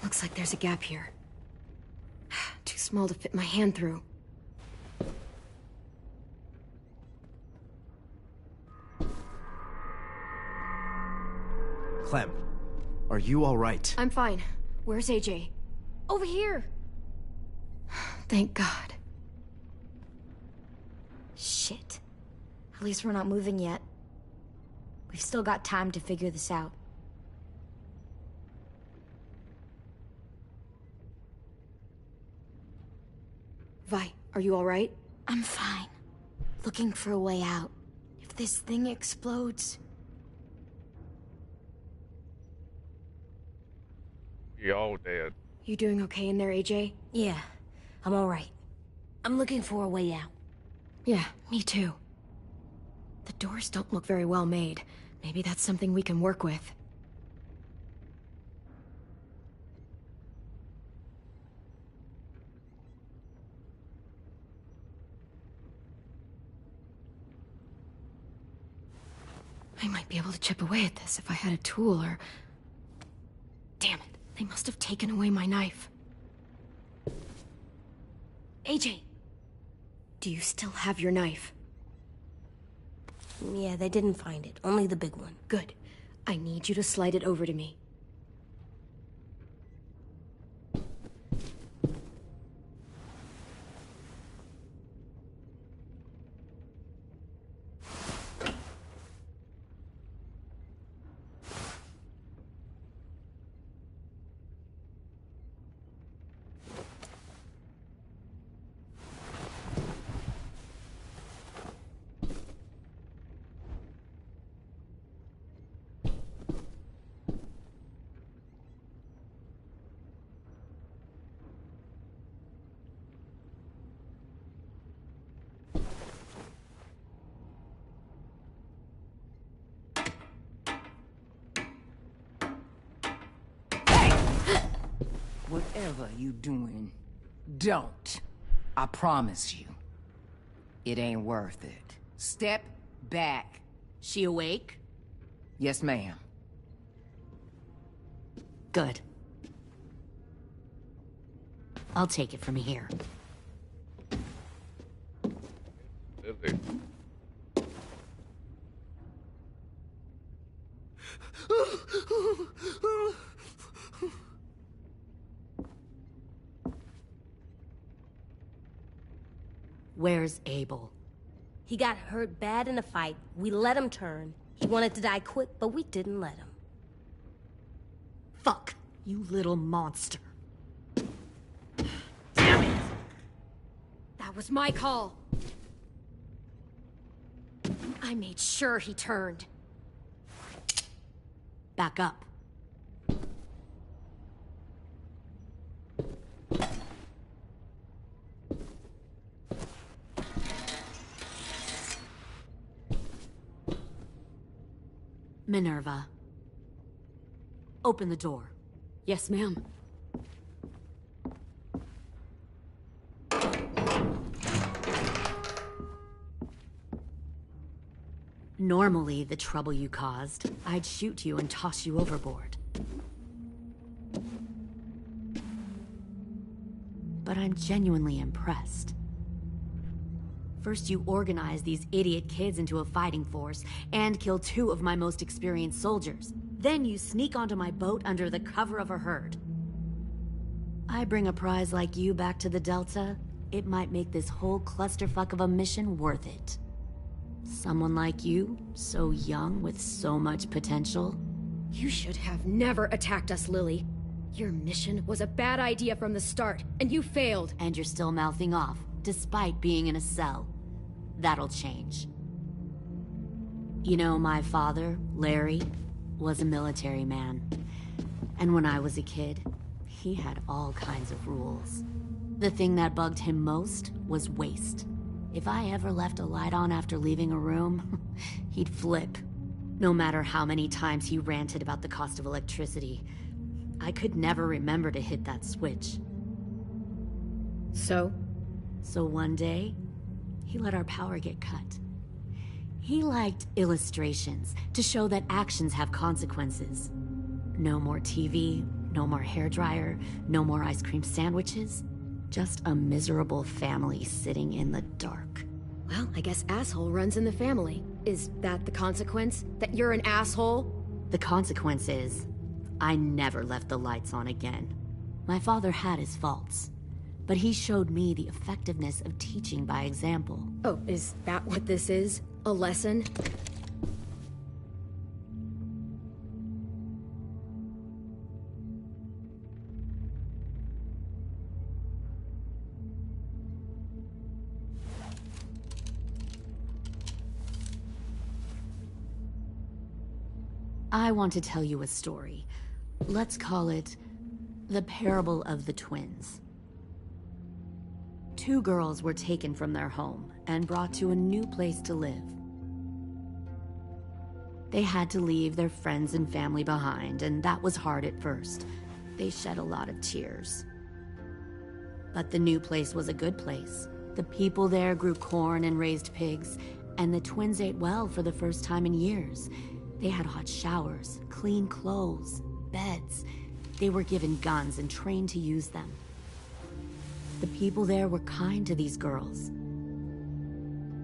Looks like there's a gap here. Too small to fit my hand through. Clem, are you all right? I'm fine. Where's AJ? Over here. Thank God. Shit. At least we're not moving yet. We've still got time to figure this out. Vi, are you all right? I'm fine. Looking for a way out. If this thing explodes... We all dead. You doing okay in there, AJ? Yeah, I'm all right. I'm looking for a way out. Yeah, me too. The doors don't look very well made. Maybe that's something we can work with. I might be able to chip away at this if I had a tool or... Damn it, they must have taken away my knife. AJ! Do you still have your knife? Yeah, they didn't find it. Only the big one. Good. I need you to slide it over to me. Whatever you doing, don't. I promise you. It ain't worth it. Step back. She awake? Yes, ma'am. Good. I'll take it from here. Lily. Where's Abel? He got hurt bad in a fight. We let him turn. He wanted to die quick, but we didn't let him. Fuck, you little monster. That was my call. I made sure he turned. Back up. Minerva. Open the door. Yes, ma'am. Normally, the trouble you caused, I'd shoot you and toss you overboard. But I'm genuinely impressed. First, you organize these idiot kids into a fighting force and kill 2 of my most experienced soldiers. Then you sneak onto my boat under the cover of a herd. I bring a prize like you back to the Delta, it might make this whole clusterfuck of a mission worth it. Someone like you, so young with so much potential. You should have never attacked us, Lily. Your mission was a bad idea from the start, and you failed. And you're still mouthing off, despite being in a cell. That'll change. You know, my father, Larry, was a military man. And when I was a kid, he had all kinds of rules. The thing that bugged him most was waste. If I ever left a light on after leaving a room, he'd flip. No matter how many times he ranted about the cost of electricity, I could never remember to hit that switch. So one day, he let our power get cut. He liked illustrations to show that actions have consequences. No more TV, no more hairdryer, no more ice cream sandwiches. Just a miserable family sitting in the dark. Well, I guess asshole runs in the family. Is that the consequence? That you're an asshole? The consequence is, I never left the lights on again. My father had his faults, but he showed me the effectiveness of teaching by example. Oh, is that what this is? A lesson? I want to tell you a story. Let's call it the Parable of the Twins. 2 girls were taken from their home and brought to a new place to live. They had to leave their friends and family behind, and that was hard at first. They shed a lot of tears. But the new place was a good place. The people there grew corn and raised pigs, and the twins ate well for the first time in years. They had hot showers, clean clothes, beds. They were given guns and trained to use them. The people there were kind to these girls.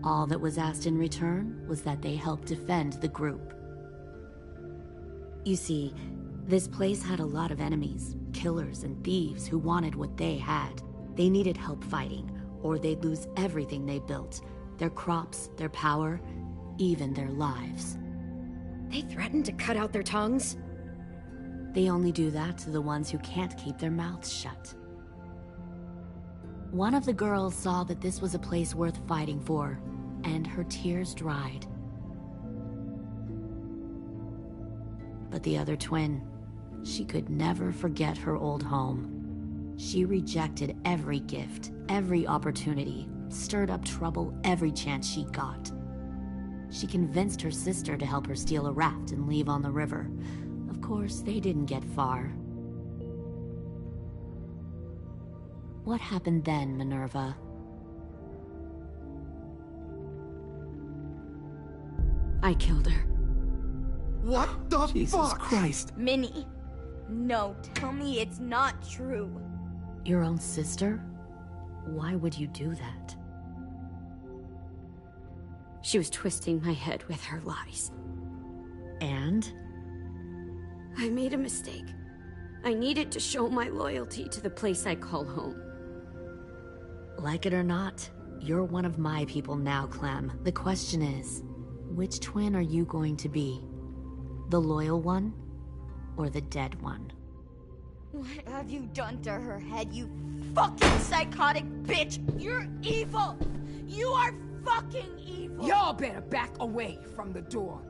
All that was asked in return was that they help defend the group. You see, this place had a lot of enemies, killers and thieves who wanted what they had. They needed help fighting, or they'd lose everything they built. Their crops, their power, even their lives. They threatened to cut out their tongues? They only do that to the ones who can't keep their mouths shut. One of the girls saw that this was a place worth fighting for, and her tears dried. But the other twin, she could never forget her old home. She rejected every gift, every opportunity, stirred up trouble every chance she got. She convinced her sister to help her steal a raft and leave on the river. Of course, they didn't get far. What happened then, Minerva? I killed her. What the Jesus fuck? Christ. Minnie, no, tell me it's not true. Your own sister? Why would you do that? She was twisting my head with her lies. And? I made a mistake. I needed to show my loyalty to the place I call home. Like it or not, you're one of my people now, Clem. The question is, which twin are you going to be? The loyal one, or the dead one? What have you done to her head, you fucking psychotic bitch? You're evil! You are fucking evil! Y'all better back away from the door.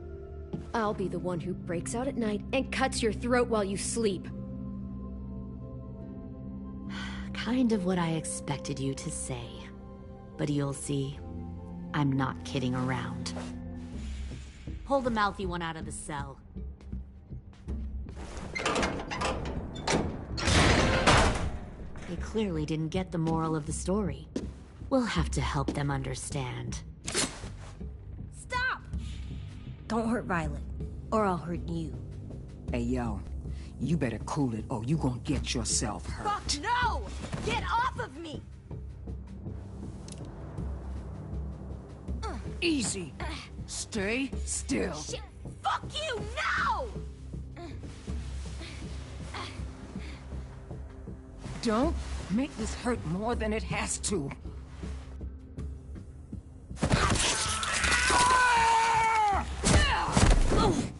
I'll be the one who breaks out at night and cuts your throat while you sleep. Kind of what I expected you to say. But you'll see, I'm not kidding around. Pull the mouthy one out of the cell. They clearly didn't get the moral of the story. We'll have to help them understand. Stop! Don't hurt Violet, or I'll hurt you. Hey, yo. You better cool it, or you gonna get yourself hurt. Fuck no! Get off of me! Easy. Stay still. Shit! Fuck you! No! Don't make this hurt more than it has to.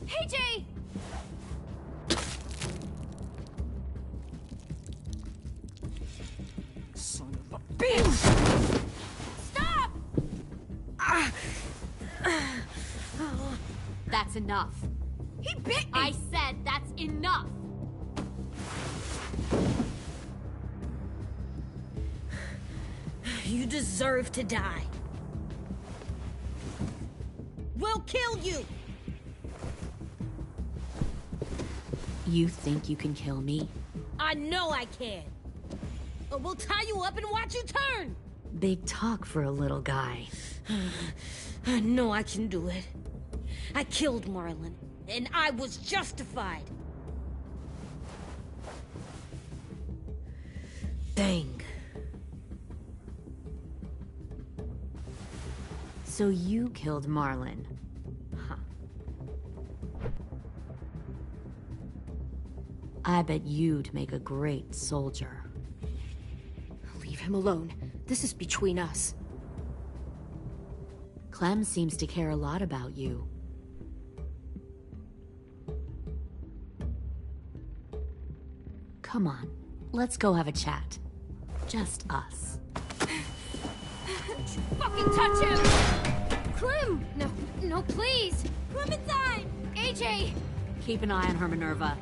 Hey, Jay! Son of a bitch! Stop! That's enough. He bit me! I said that's enough! You deserve to die. We'll kill you! You think you can kill me? I know I can. We'll tie you up and watch you turn! Big talk for a little guy. I know I can do it. I killed Marlon, and I was justified. Dang. So you killed Marlon. Huh. I bet you'd make a great soldier. Leave him alone. This is between us. Clem seems to care a lot about you. Come on, let's go have a chat. Just us. Fucking touch him! Clem! No, please! Clementine! AJ! Keep an eye on her, Minerva.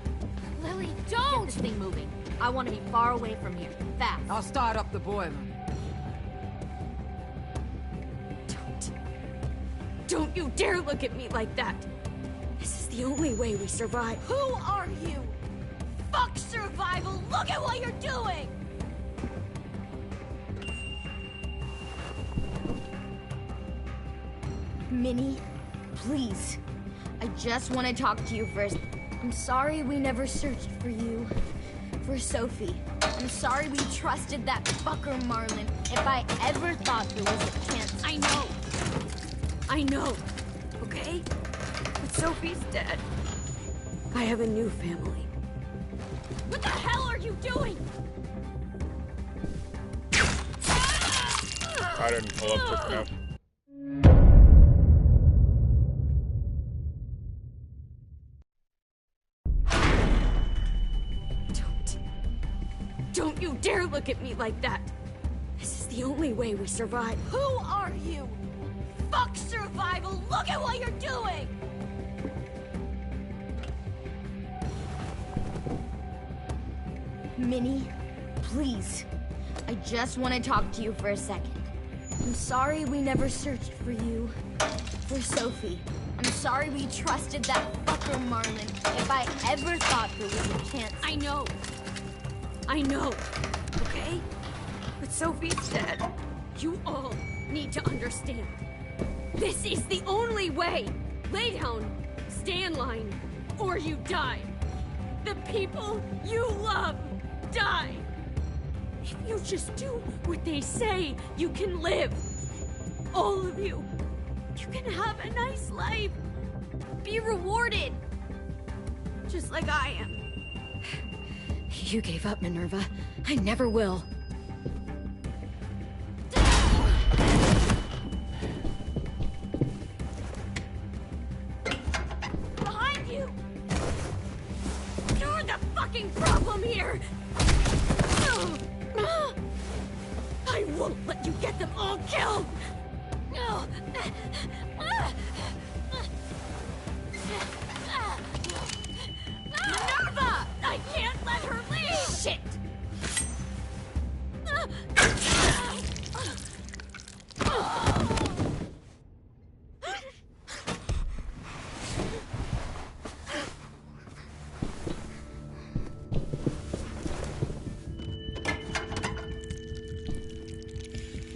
Lily, Get don't! this thing moving. I want to be far away from here. Fast. I'll start up the boiler. Don't you dare look at me like that! This is the only way we survive. Who are you? Fuck survival! Look at what you're doing! Minnie, please. I just want to talk to you first. I'm sorry we never searched for you. For Sophie. I'm sorry we trusted that fucker Marlon. If I ever thought there was a chance. I know. Okay? But Sophie's dead. I have a new family. What the hell are you doing? I didn't pull up quick enough. Don't you dare look at me like that! This is the only way we survive. Who are you? Fuck survival! Look at what you're doing! Minnie, please. I just want to talk to you for a second. I'm sorry we never searched for you. For Sophie. I'm sorry we trusted that fucker Marlon. If I ever thought there was a chance. I know. Okay? But Sophie's dead. You all need to understand. This is the only way. Lay down, stay in line, or you die. The people you love die. If you just do what they say, you can live. All of you. You can have a nice life. Be rewarded. Just like I am. You gave up, Minerva. I never will. Behind you! You're the fucking problem here! I won't let you get them all killed! Minerva! I can't let her leave! Shit!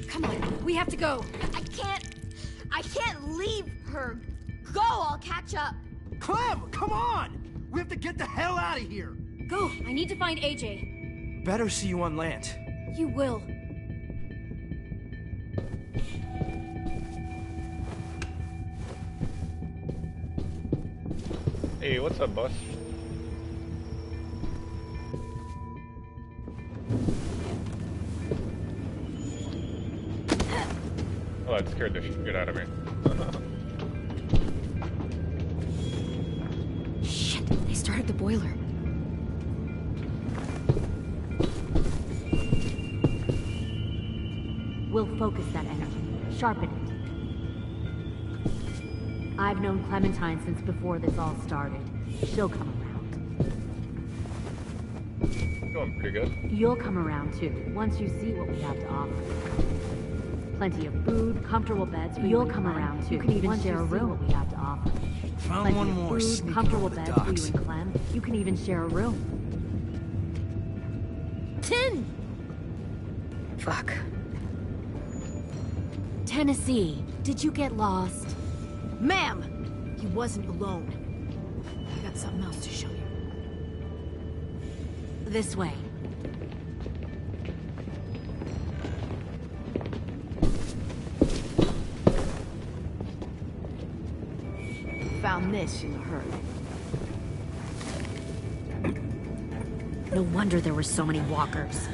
Come on, we have to go. I can't leave her. Go, I'll catch up. Clem, come on! We have to get the hell out of here! Go, I need to find AJ. Better see you on land. You will. Hey, what's up, boss? Oh, that scared the shit out of me. Shit, they started the boiler. We'll focus that energy. Sharpen it. I've known Clementine since before this all started. She'll come around. Going pretty good. You'll come around too, once you see what we have to offer. Plenty of food, comfortable beds. You'll come around too. You can even share a room. What we have to offer. Found one more food, sneaking comfortable over the beds for docks. you and Clem. You can even share a room. 10! Fuck. Tennessee, did you get lost? Ma'am! He wasn't alone. I got something else to show you. This way. Found this in the herd. No wonder there were so many walkers.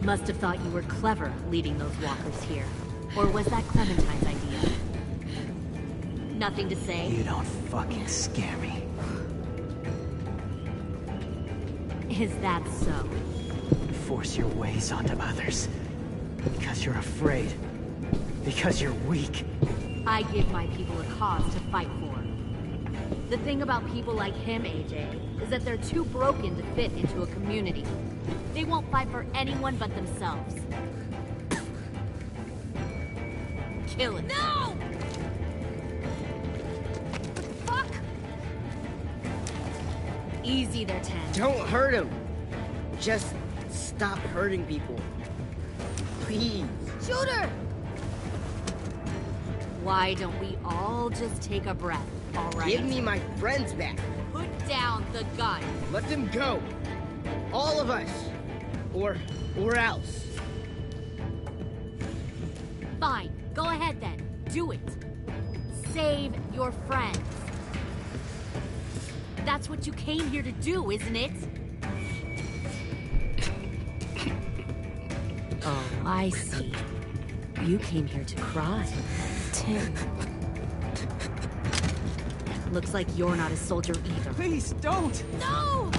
Must have thought you were clever leading those walkers here. Or was that Clementine's idea? Nothing to say? You don't fucking scare me. Is that so? You force your ways onto others. Because you're afraid. Because you're weak. I give my people a cause to fight for. The thing about people like him, AJ, is that they're too broken to fit into a community. They won't fight for anyone but themselves. Kill it. No! Fuck! Easy there, 10. Don't hurt him. Just stop hurting people. Please. Shoot her! Why don't we all just take a breath, all right? Give me my friends back. Put down the gun. Let them go. All of us. Or else. Fine. Go ahead then. Do it. Save your friends. That's what you came here to do, isn't it? Oh, I see. You came here to cry. Tim. Looks like you're not a soldier either. Please, don't! No!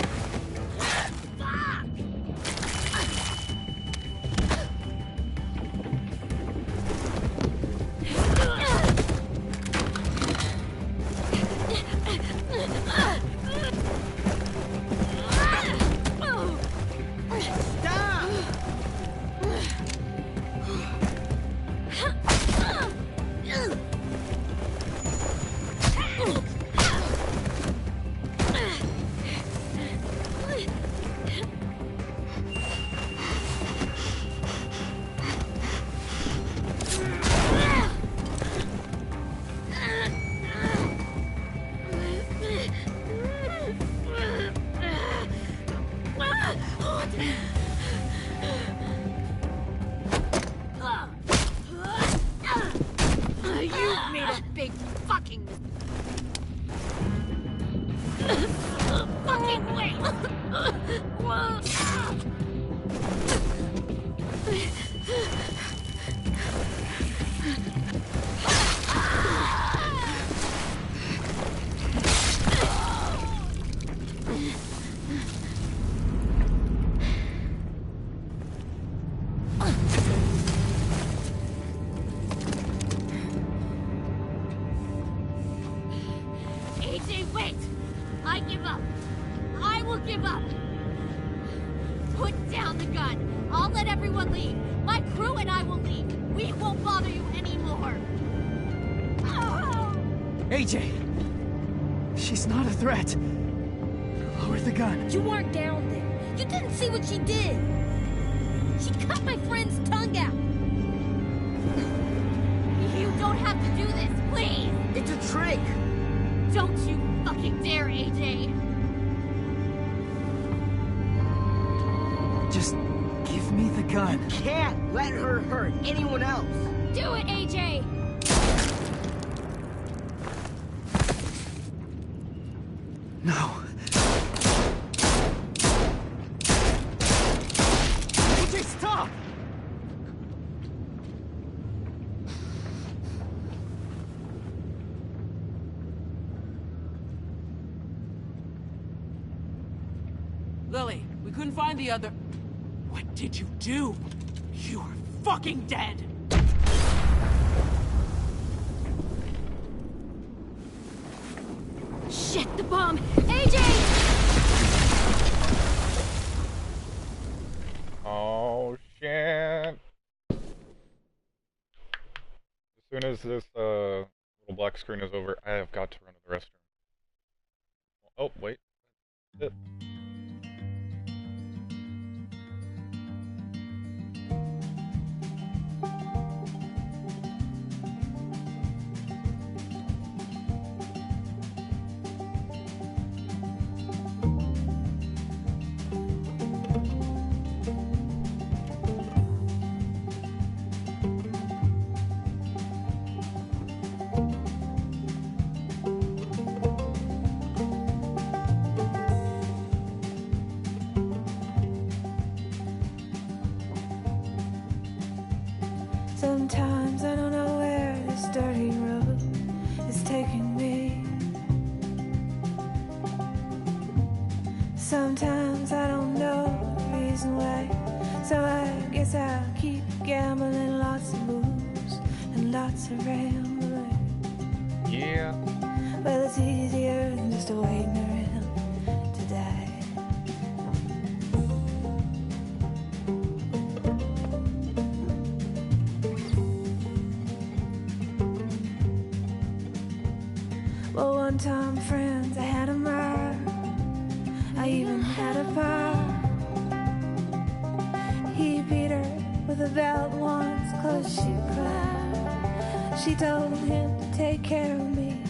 give up. I will give up. Put down the gun. I'll let everyone leave. My crew and I will leave. We won't bother you anymore. AJ! She's not a threat. Lower the gun. You weren't down there. You didn't see what she did. She cut my friend's tongue out. You don't have to do this, please. It's a trick. Don't you fucking dare, AJ. Just give me the gun. You can't let her hurt anyone else. Do it, AJ. No. AJ, stop! Lily, we couldn't find the other... What did you do? You are fucking dead! Shit, the bomb! AJ! Oh, shit. As soon as this little black screen is over, I have got to run to the restroom. Oh, wait. That's it. Sometimes I don't know where this dirty road is taking me. Sometimes I don't know the reason why. So I guess I'll keep gambling, lots of moves and lots of rambling. Yeah. Well, it's easier than just waiting around to die. Well, one time, friends, I had a mile. I even had a pie. He beat her with a belt once, 'cause she cried. She told him to take care of me.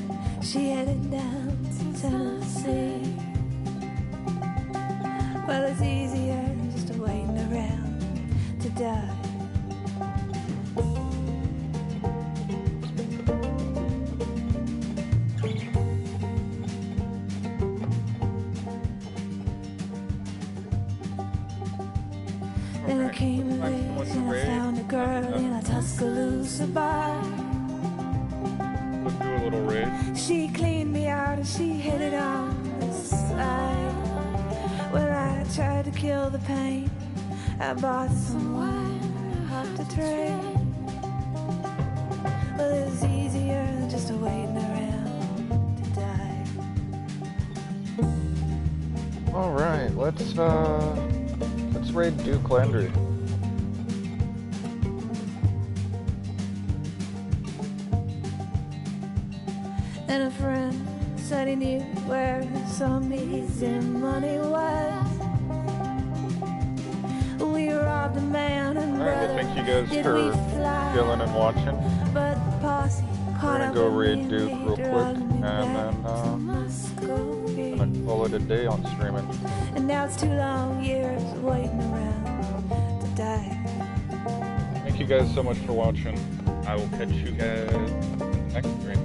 She headed down to Tennessee. Well, it's easier than just waiting around to die. Then I came of age and I found a girl in a Tuscaloosa bar. Let's do a little raid. She cleaned me out and she hit it on the side. Well, I tried to kill the pain. I bought some wine off the train. Well, it's easier than just waiting around to die. All right, let's raid Duke Landry. And a friend said he knew where some easy money was. We robbed a man and All right, well, thank you guys did for we fly? chilling and watching. But the posse We're caught gonna up go with raid me Duke and real they quick, drugged me and back then to Muscovy. gonna call it a day on streaming. And now it's 2 long years waiting around to die. Thank you guys so much for watching. I will catch you guys next stream.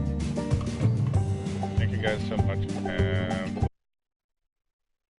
Thank you guys so much, and